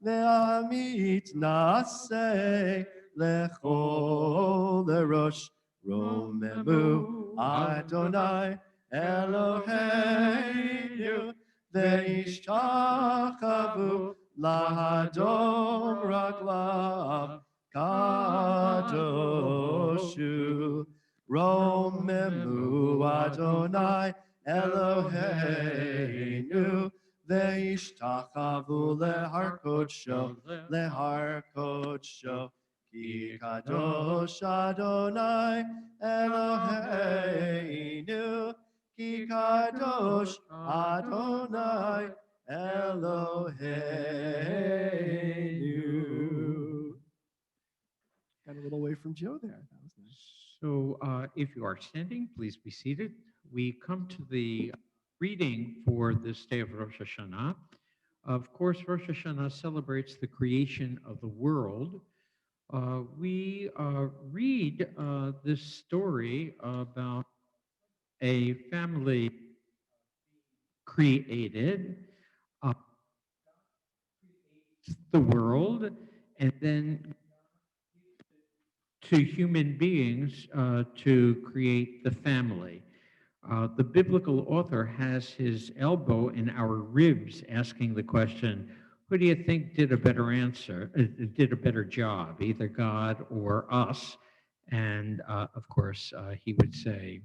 ve'amitnaseh lechol erosh romemu Adonai Eloheinu ve'ishtachavu lahadom raglav kadoshu romemu Adonai Eloheinu ve'ishtachavu lehar kodsho ki kadosh Adonai Eloheinu ki kadosh Adonai Eloheinu. Got a little away from Joe there. That was nice. So if you are standing, please be seated. We come to the reading for this day of Rosh Hashanah. Of course, Rosh Hashanah celebrates the creation of the world. We read this story about a family created the world, and then to human beings to create the family. The biblical author has his elbow in our ribs asking the question, who do you think did a better job, either God or us? And of course, he would say,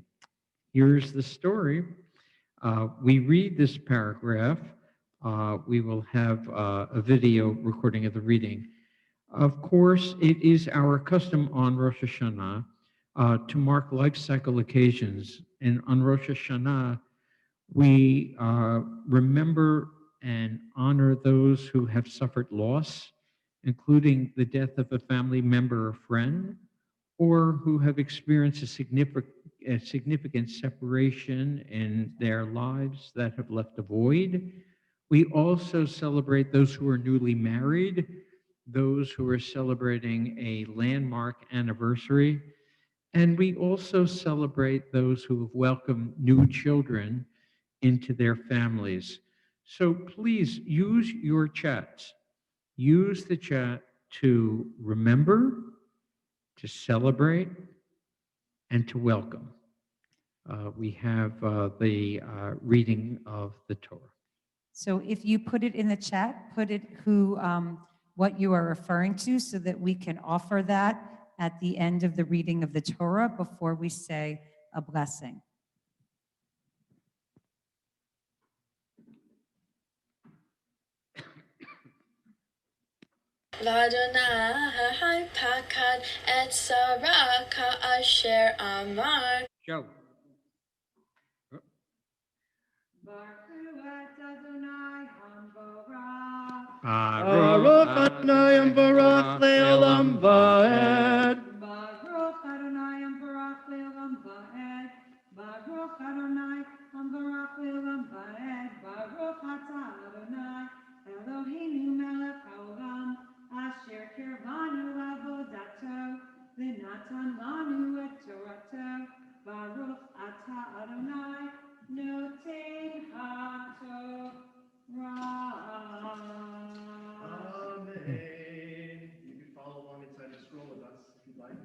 here's the story. We read this paragraph. We will have a video recording of the reading. Of course, it is our custom on Rosh Hashanah to mark life cycle occasions. And on Rosh Hashanah, we remember and honor those who have suffered loss, including the death of a family member or friend, or who have experienced a significant separation in their lives that have left a void. We also celebrate those who are newly married, those who are celebrating a landmark anniversary, and we also celebrate those who have welcomed new children into their families. So please use your chats. Use the chat to remember, to celebrate, and to welcome. We have the reading of the Torah. So if you put it in the chat, put it what you are referring to so that we can offer that at the end of the reading of the Torah before we say a blessing. L'Adonai pakad et Sarah ka'asher amar. Joe. Baruch Adonai Barach Le'olam Va'ed. Baruch Adonai Barach Le'olam Va'ed. Baruch Adonai Barach Le'olam Va'ed. Baruch Atah Adonai Eloheinu melech haolam asher kirvanu lavodato v'natan lanu et torato. Baruch Atah Adonai noten haTorah. Amen. You can follow along inside the scroll with us if you'd like.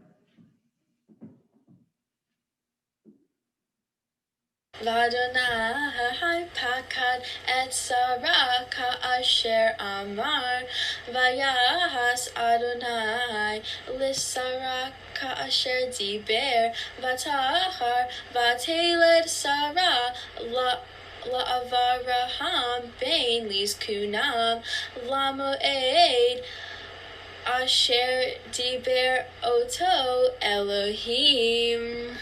L'Adonai pakad et Sarah ka'asher amar. Vayahas Adonai l'Sarah ka'asher diber. Vatachar vateled Sarah la'avraham bein lizkunam lamoed asher diber oto Elohim.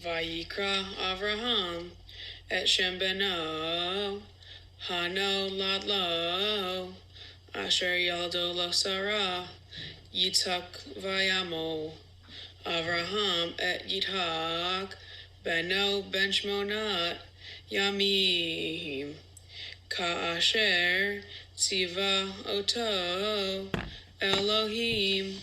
Vayikra Avraham et Shem beno Hano Ladlo Asher Yaldo Lo Sarah Yitzhak Vayamo Avraham et Yitzhak Beno Ben Shmonat Yamim Ka'asher Tziva Oto Elohim.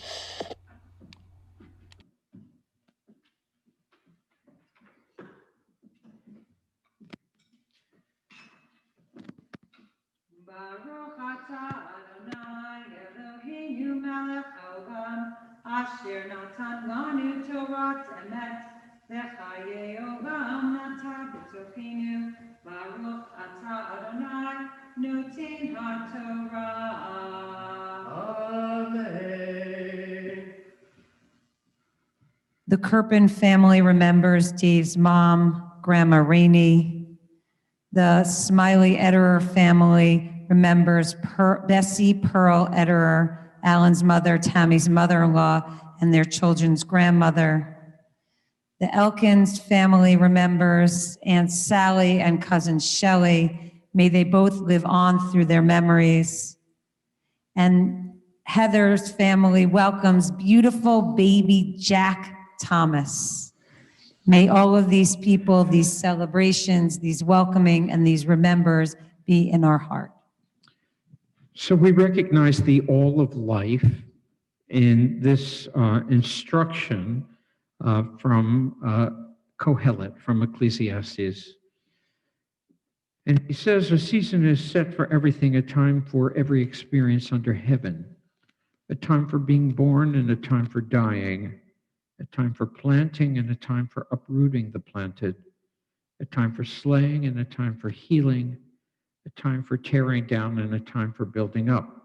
Baruch atah Adonai Eloheinu melech haolam asher natan lanu Torat emet v'chayei olam natan b'tochenu. Baruch atah Adonai noten haTorah. Amen. The Kirpin family remembers Dave's mom, Grandma Rainey. The Smiley Ederer family remembers Bessie Pearl Ederer, Alan's mother, Tammy's mother-in-law, and their children's grandmother. The Elkins family remembers Aunt Sally and cousin Shelley. May they both live on through their memories. And Heather's family welcomes beautiful baby Jack Thomas. May all of these people, these celebrations, these welcoming, and these remembers be in our heart. So we recognize the all of life in this instruction from Kohelet, from Ecclesiastes. And he says, a season is set for everything, a time for every experience under heaven, a time for being born and a time for dying, a time for planting and a time for uprooting the planted, a time for slaying and a time for healing, a time for tearing down and a time for building up,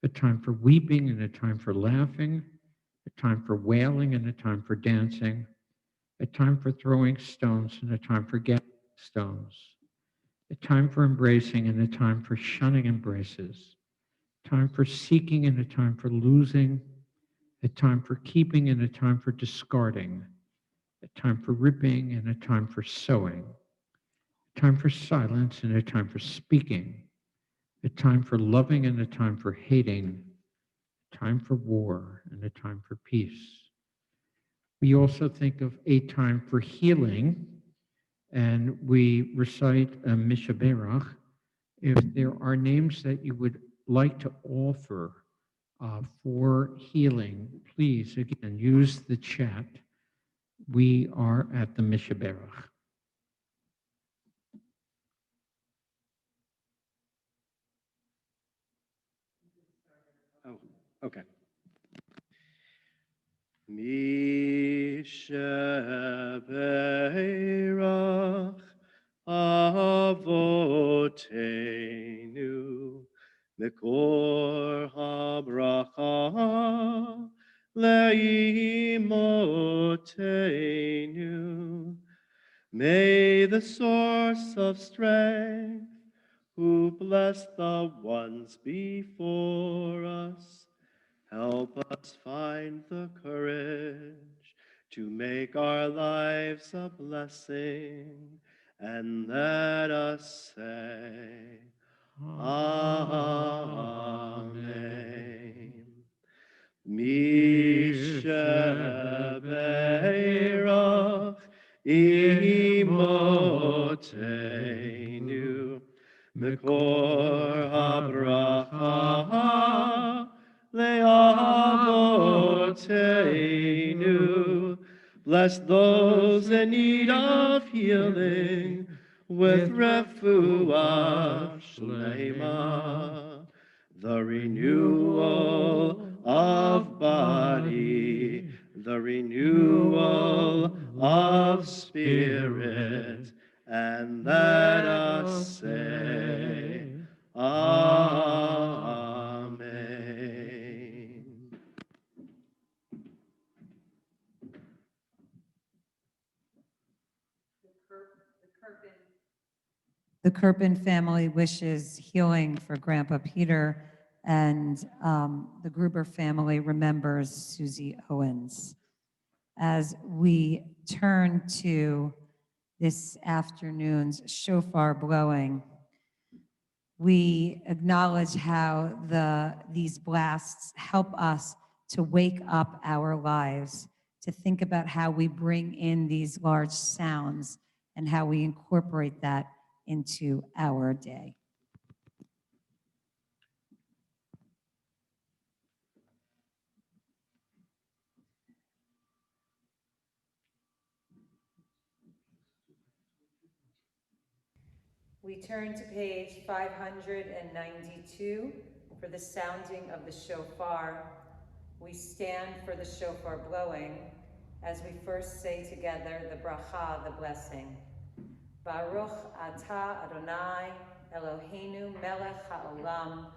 a time for weeping and a time for laughing, a time for wailing and a time for dancing, a time for throwing stones and a time for gathering stones, a time for embracing and a time for shunning embraces, a time for seeking and a time for losing, a time for keeping and a time for discarding, a time for ripping and a time for sewing, a time for silence and a time for speaking, a time for loving and a time for hating, a time for war and a time for peace. We also think of a time for healing, and we recite a Mishaberach. If there are names that you would like to offer for healing, please, again, use the chat. We are at the Mishaberach. Oh, okay. Mishaberach Avotenu Mekor habracha leimotenu. May the source of strength, who bless the ones before us, help us find the courage to make our lives a blessing, and let us say, Amen. Mishaberach imotenu mekor habracha leavotenu. Bless those in need of healing with refuah shlema, the renewal of body, the renewal of spirit, and let us say, Amen. The Kirpin family wishes healing for Grandpa Peter, and the Gruber family remembers Susie Owens. As we turn to this afternoon's shofar blowing, we acknowledge how these blasts help us to wake up our lives, to think about how we bring in these large sounds and how we incorporate that into our day. We turn to page 592 for the sounding of the shofar. We stand for the shofar blowing as we first say together the bracha, the blessing. Baruch atah Adonai Eloheinu melech haolam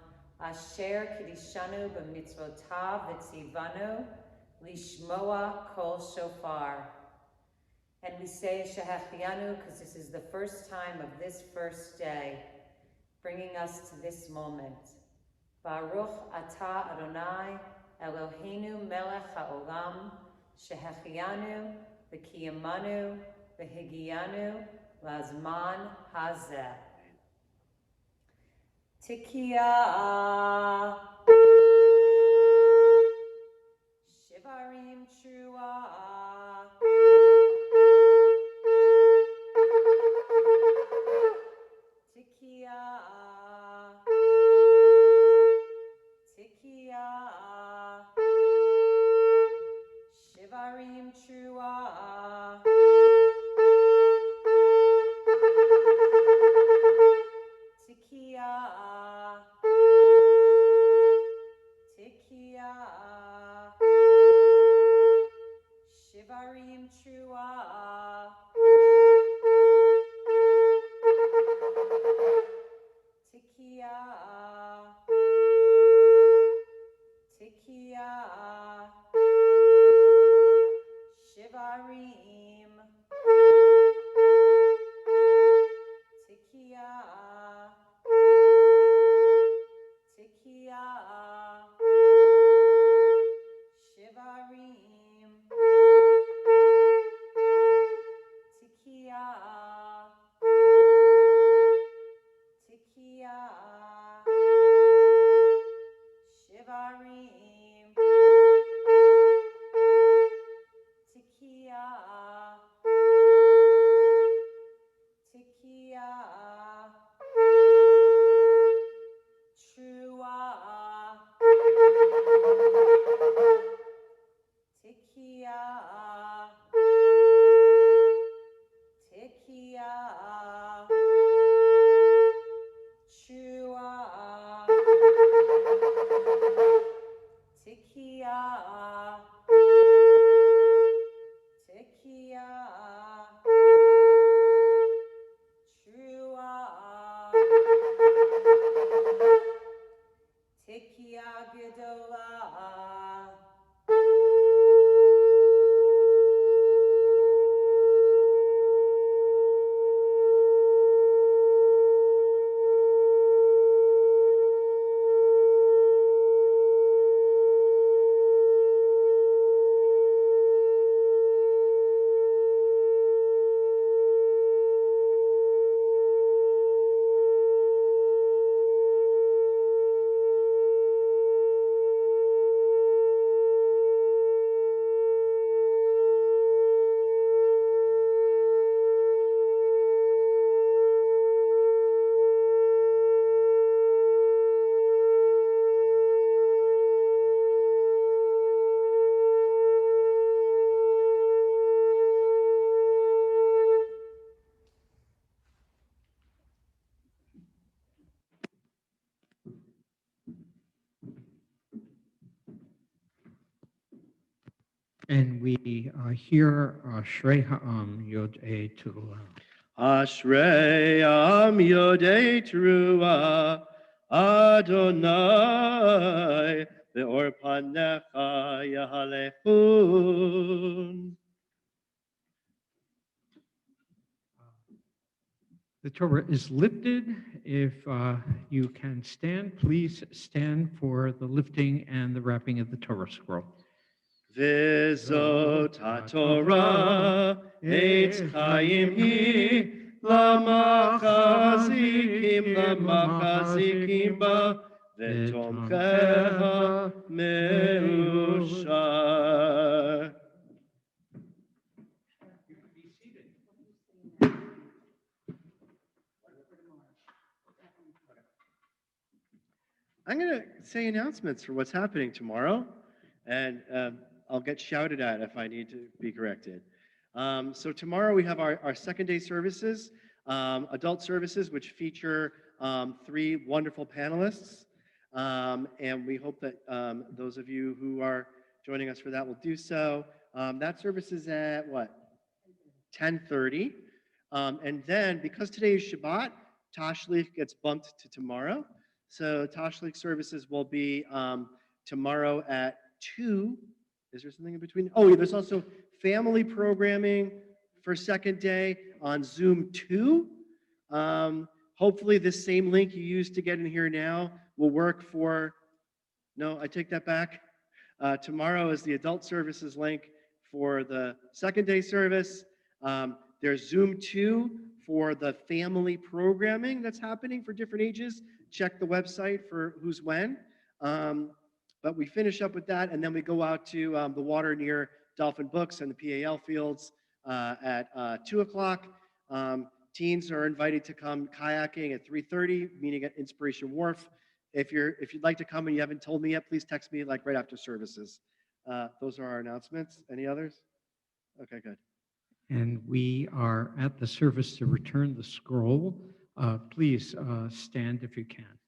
asher kidishanu b'mitzvotav v'tzivanu lishmoa kol shofar. And we say Shehachianu because this is the first time of this first day, bringing us to this moment. Baruch atah Adonai Eloheinu melech haolam shehachianu v'kiyamanu v'higianu lazman hazeh. Tikia shivarim trua tikia tikia shivarim trua tikia tikia And we hear Shrei Ha'am Yod E Teruah. Ashrei am yodei teruah Adonai ve'or panecha yahalechun. The Torah is lifted. If you can stand, please stand for the lifting and the wrapping of the Torah scroll. V'zot haTorah eitz chayim hi lamachazikim ba v'tomcheha meushar. I'm going to say announcements for what's happening tomorrow, and I'll get shouted at if I need to be corrected. So tomorrow we have our second day services, adult services, which feature 3 wonderful panelists. And we hope that those of you who are joining us for that will do so. That service is at what? 10:30. And then because today is Shabbat, Tashlich gets bumped to tomorrow. So Tashlich services will be tomorrow at 2. Is there something in between? Oh, yeah, there's also family programming for second day on Zoom 2. Hopefully the same link you used to get in here now will work for, no, I take that back. Tomorrow is the adult services link for the second day service. There's Zoom 2 for the family programming that's happening for different ages. Check the website for who's when. But we finish up with that, and then we go out to the water near Dolphin Books and the PAL fields at 2 o'clock. Teens are invited to come kayaking at 3:30, meeting at Inspiration Wharf. If you'd like to come and you haven't told me yet, please text me like right after services. Those are our announcements. Any others? Okay, good. And we are at the service to return the scroll. Please stand if you can.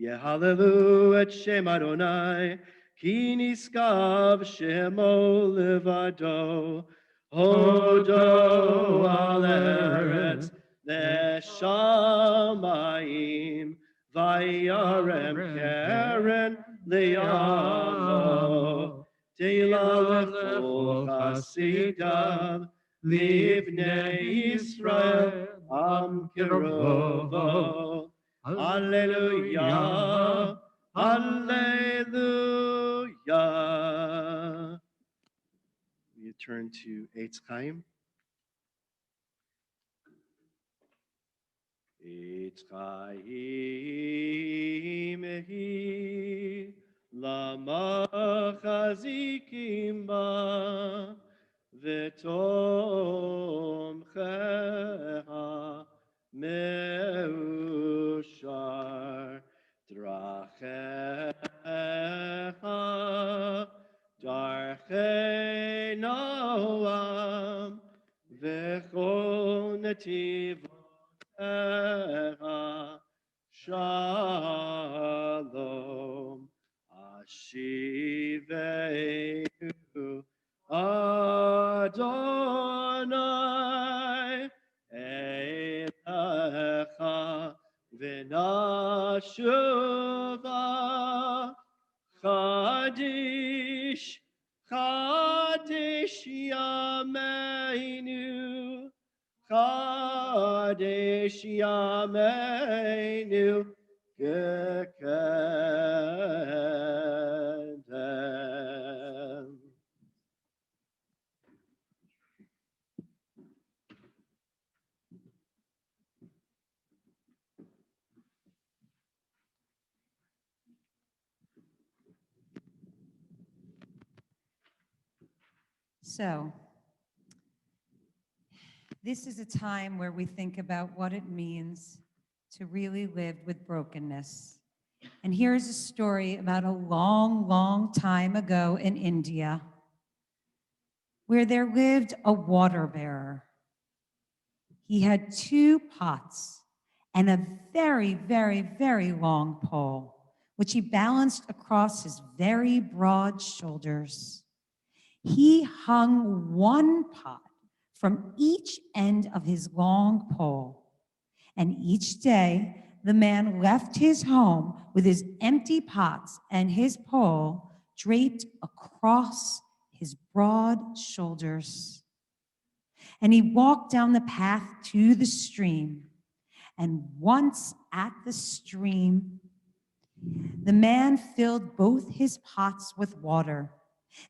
Yehalelu et Shem Adonai, ki niskav shemo levado, hodo al eretz leshamayim, vayarem keren leyamo, teila lechol chasidav, livnei Yisrael am kirovo. Hallelujah, hallelujah. We turn to Eitz Chaim. Eitz Chaim ehi lama chazikim ba v'tomcheha Meushar drachecha darchei noam v'chol netivotecha shalom ashiveinu Adonai Elecha v'nashuva Chadish Chadish Yameinu Chadish Yameinu Gekedem. So, this is a time where we think about what it means to really live with brokenness. And here's a story about a long, long time ago in India, where there lived a water bearer. He had 2 pots and a very, very, very long pole which he balanced across his very broad shoulders. He hung one pot from each end of his long pole, and each day the man left his home with his empty pots and his pole draped across his broad shoulders. And he walked down the path to the stream, and once at the stream, the man filled both his pots with water.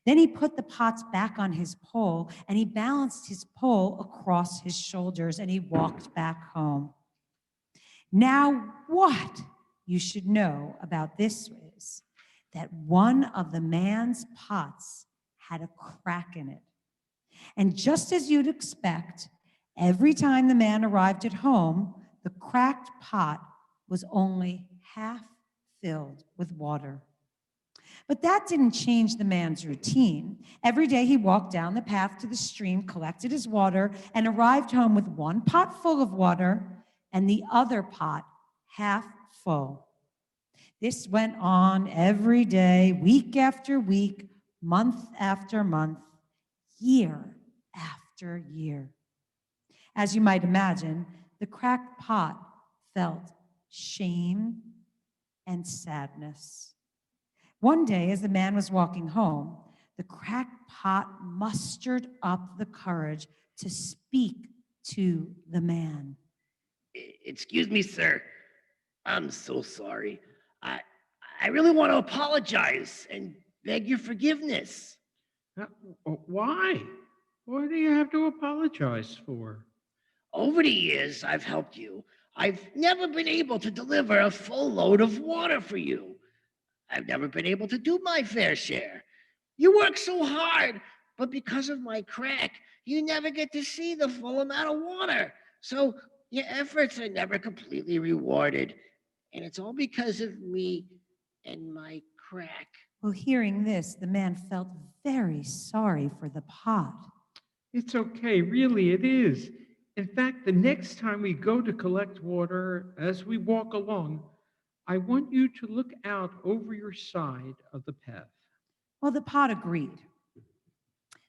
Then he put the pots back on his pole, and he balanced his pole across his shoulders, and he walked back home. Now, what you should know about this is that one of the man's pots had a crack in it. And just as you'd expect, every time the man arrived at home, the cracked pot was only half filled with water. But that didn't change the man's routine. Every day he walked down the path to the stream, collected his water, and arrived home with one pot full of water and the other pot half full. This went on every day, week after week, month after month, year after year. As you might imagine, the cracked pot felt shame and sadness. One day, as the man was walking home, the cracked pot mustered up the courage to speak to the man. Excuse me, sir. I'm so sorry. I really want to apologize and beg your forgiveness. Why? What do you have to apologize for? Over the years I've helped you, I've never been able to deliver a full load of water for you. I've never been able to do my fair share. You work so hard, but because of my crack, you never get to see the full amount of water. So your efforts are never completely rewarded. And it's all because of me and my crack. Well, hearing this, the man felt very sorry for the pot. It's okay, really, it is. In fact, the next time we go to collect water as we walk along, I want you to look out over your side of the path. Well, the pot agreed.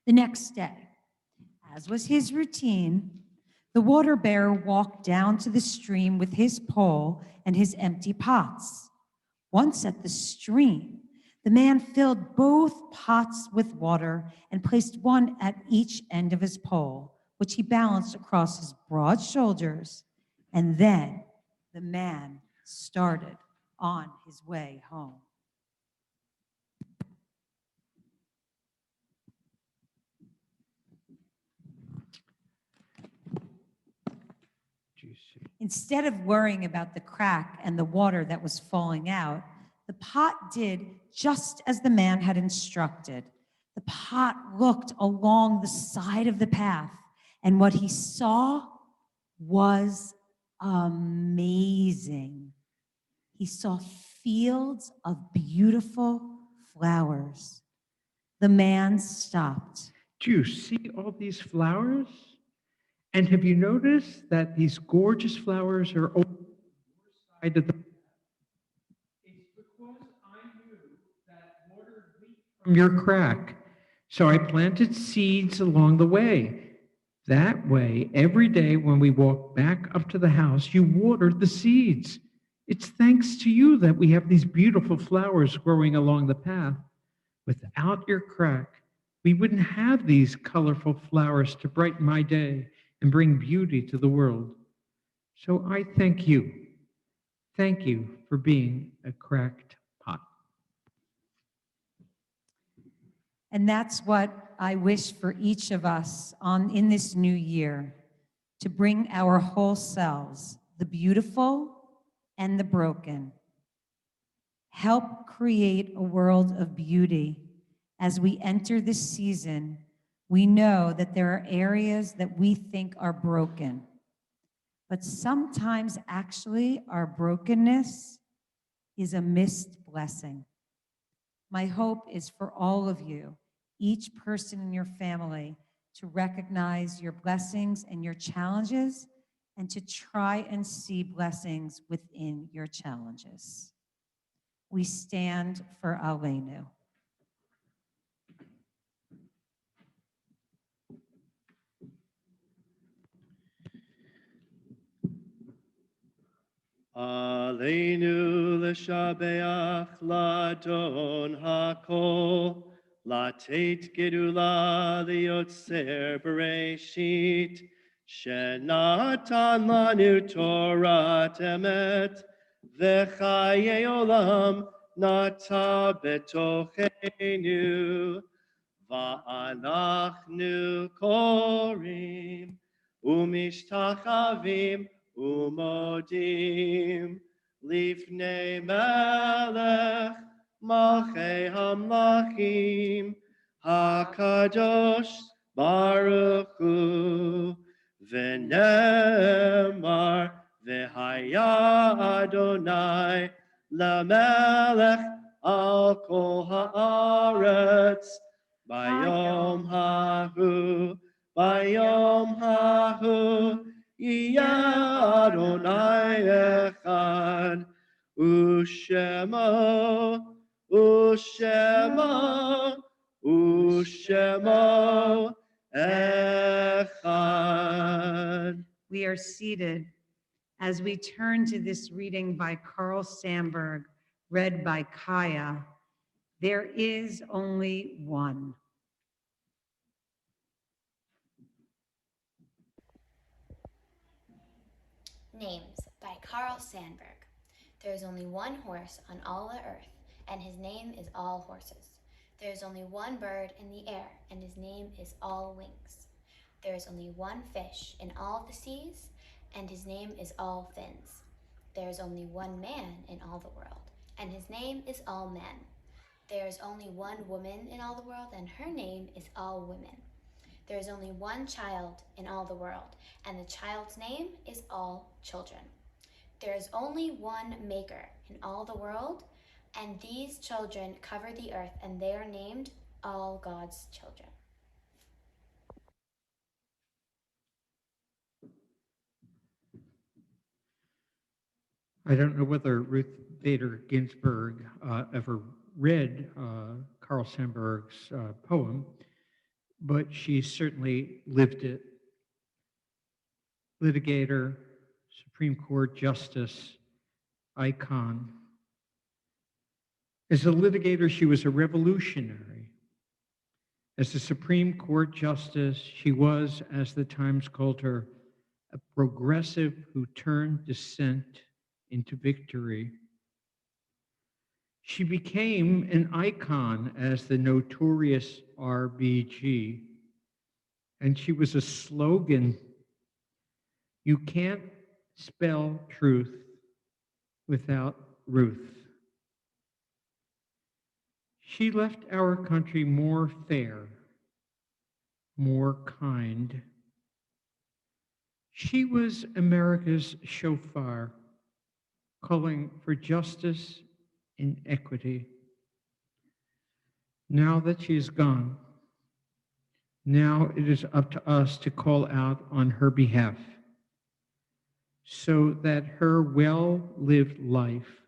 The next day, as was his routine, the water bearer walked down to the stream with his pole and his empty pots. Once at the stream, the man filled both pots with water and placed one at each end of his pole, which he balanced across his broad shoulders. And then the man started on his way home. Instead of worrying about the crack and the water that was falling out, the pot did just as the man had instructed. The pot looked along the side of the path, and what he saw was amazing. He saw fields of beautiful flowers. The man stopped. Do you see all these flowers? And have you noticed that these gorgeous flowers are over the side of the... It's because I knew that water leaked from your crack. So I planted seeds along the way. That way, every day when we walk back up to the house, you watered the seeds. It's thanks to you that we have these beautiful flowers growing along the path. Without your crack, we wouldn't have these colorful flowers to brighten my day and bring beauty to the world. So I thank you. Thank you for being a cracked pot. And that's what I wish for each of us in this new year, to bring our whole selves, the beautiful and the broken. Help create a world of beauty. As we enter this season, we know that there are areas that we think are broken, but sometimes actually our brokenness is a missed blessing. My hope is for all of you, each person in your family, to recognize your blessings and your challenges and to try and see blessings within your challenges. We stand for Aleinu. Aleinu l'shabeach ladon hakol, latet gedula liotzer bereshit, shenatan lanu Torah emet, v'chaye olam nata betochenu, va'anachnu korim, umishtachavim, Umodim lifnei melech malchei hamlachim hakadosh baruch hu v'nemar v'haya Adonai lamelech al kol haaretz bayom hahu Yah Adonai Echad, Ushemo, Echad. We are seated as we turn to this reading by Carl Sandburg, read by Kaya. There is only one. Names by Carl Sandburg. There is only one horse on all the earth, and his name is all horses. There is only one bird in the air, and his name is all wings. There is only one fish in all the seas, and his name is all fins. There is only one man in all the world, and his name is all men. There is only one woman in all the world, and her name is all women. There is only one child in all the world, and the child's name is all children. There is only one maker in all the world, and these children cover the earth, and they are named all God's children. I don't know whether Ruth Bader Ginsburg ever read Carl Sandburg's poem, but she certainly lived it. Litigator, Supreme Court justice, icon. As a litigator, she was a revolutionary. As a Supreme Court justice, she was, as the Times called her, a progressive who turned dissent into victory. She became an icon as the notorious RBG, and she was a slogan. You can't spell truth without Ruth. She left our country more fair, more kind. She was America's shofar, calling for justice and equity. Now that she is gone, now it is up to us to call out on her behalf so that her well-lived life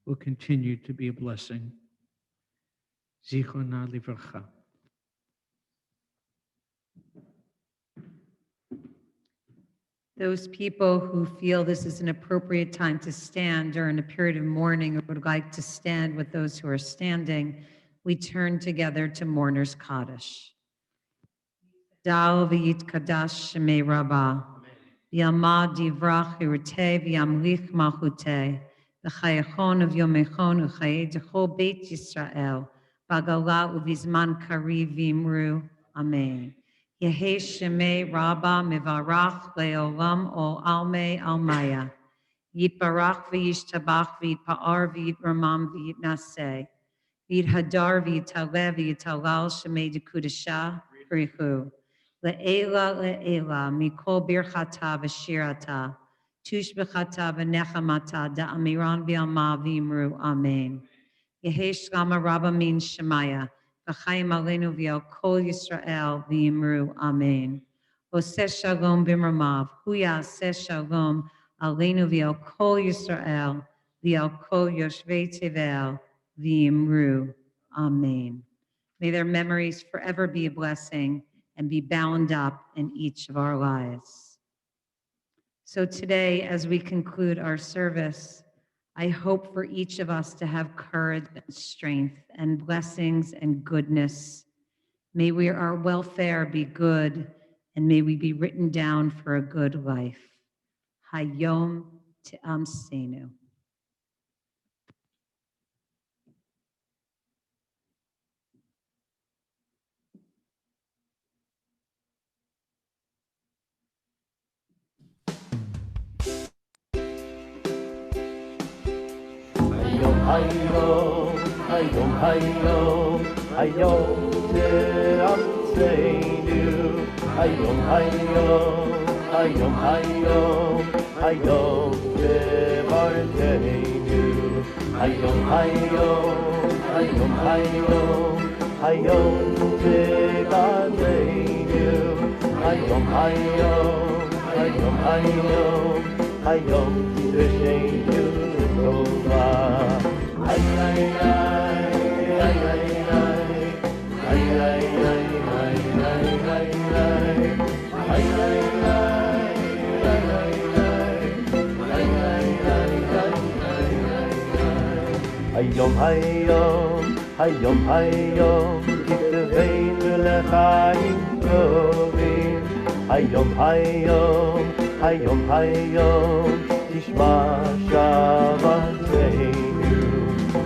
will continue to be a blessing. Zichronah livracha. Those people who feel this is an appropriate time to stand during a period of mourning or would like to stand with those who are standing, we turn together to Mourner's Kaddish. Dal v'yit kadash shemei rabbah, v'yamad divrach hiruteh v'yamlich malchuteh, v'chayachon of yomechon u'chayei d'chol beit Yisrael, b'gala u'vizman kariv v'imru. Amen. Yehi Shemei Rabba Mivarach Leolam Ol Almei Almaya. Yitbarach v'yishtabach v'yitpa'ar v'yitramam v'yitnaseh. V'yithadar v'yitaleh v'yitalal Shemei Dekudasha Richu. Le'ela le'ela mikol birchata v'shirata. Tush b'chata v'nechamata da'amiran v'yalma v'yimru. Amen. Yehi Shlama Rabba Min Shemaya. V'chaim aleinu v'yal kol Yisrael v'yimru. Amen. Oseh shalom b'mramav. Hu ya'aseh shalom aleinu v'yal kol Yisrael Liel Kol Yoshvei Tevel, V'imru. Amen. May their memories forever be a blessing and be bound up in each of our lives. So today, as we conclude our service, I hope for each of us to have courage and strength and blessings and goodness. May our welfare be good, and may we be written down for a good life. Hayom Te'amsenu. Hayom, hayom, hayom, hayom te'amseinu. Hayom, hayom, hayom, hayom, hayom te'marteinu. Hayom, hayom, hayom, hayom, hayom te'gadeinu. Hayom, hayom, hayom, hayom, hayom tidrasheinu tova. Ay, ay, ay, ay, ay, ay, ay, ay, ay, ay, ay, ay, ay, Hayom, hayom, hayom, hayom, kitveinu lechaim tovim. Hayom, hayom, hayom, hayom, tishma shavateinu.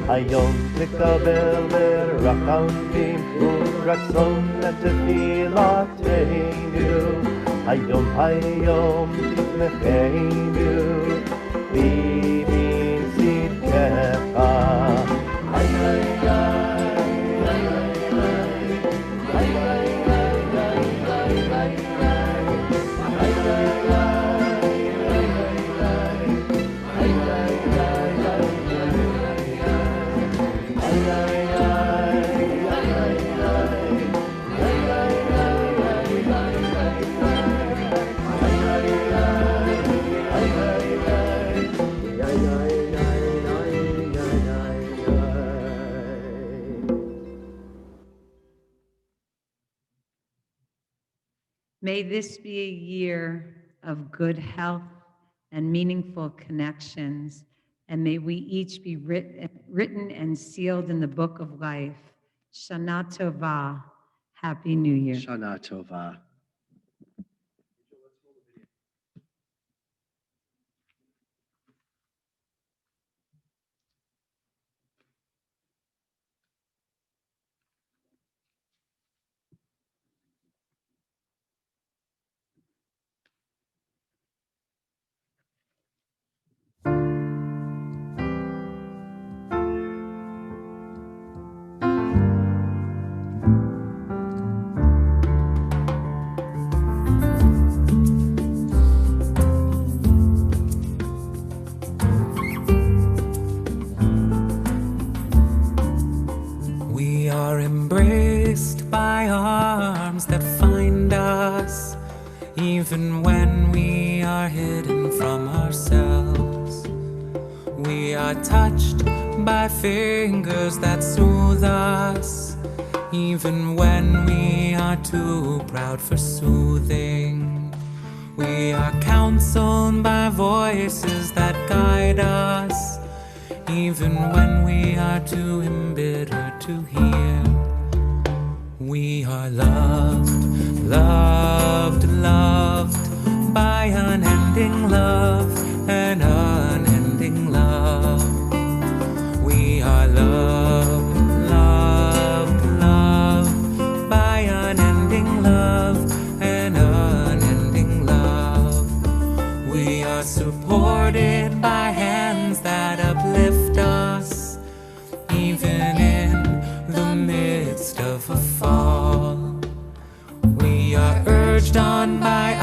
Hayom tekabel berachamim uratzon letefilateinu. Hayom, hayom, titmecheinu b'min tzidkecha. Ay, ay, ay, ay, ay, ay, ay, ay, May this be a year of good health and meaningful connections, and may we each be written and sealed in the book of life. Shana Tova, Happy New Year. Shana Tova. We are embraced by arms that find us, even when we are hidden from ourselves. We are touched by fingers that soothe us, even when we are too proud for soothing. We are counseled by voices that guide us, even when we are too embittered to hear. We are loved, loved, loved by unending love and unending love. We are loved, loved, loved by unending love and unending love. We are supported by hands that uplift us, even in the midst of a fall. We are urged on by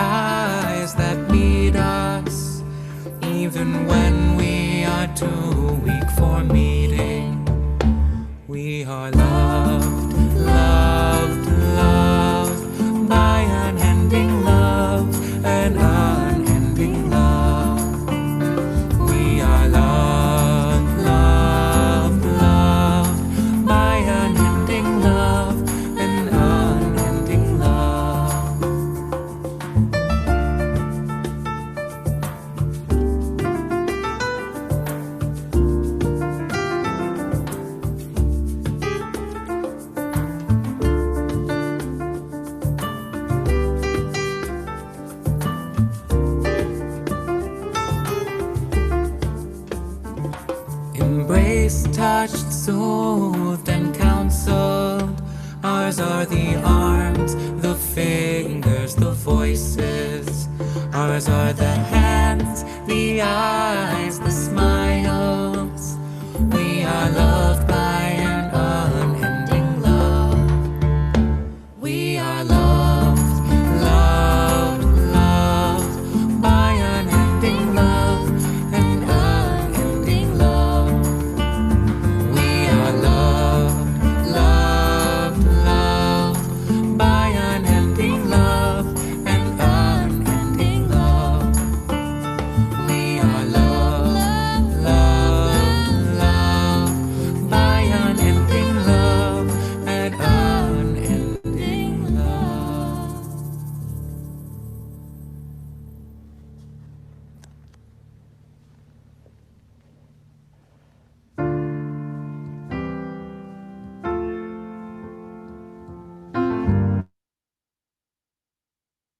soothed and counseled. Ours are the arms, the fingers, the voices. Ours are the hands, the eyes,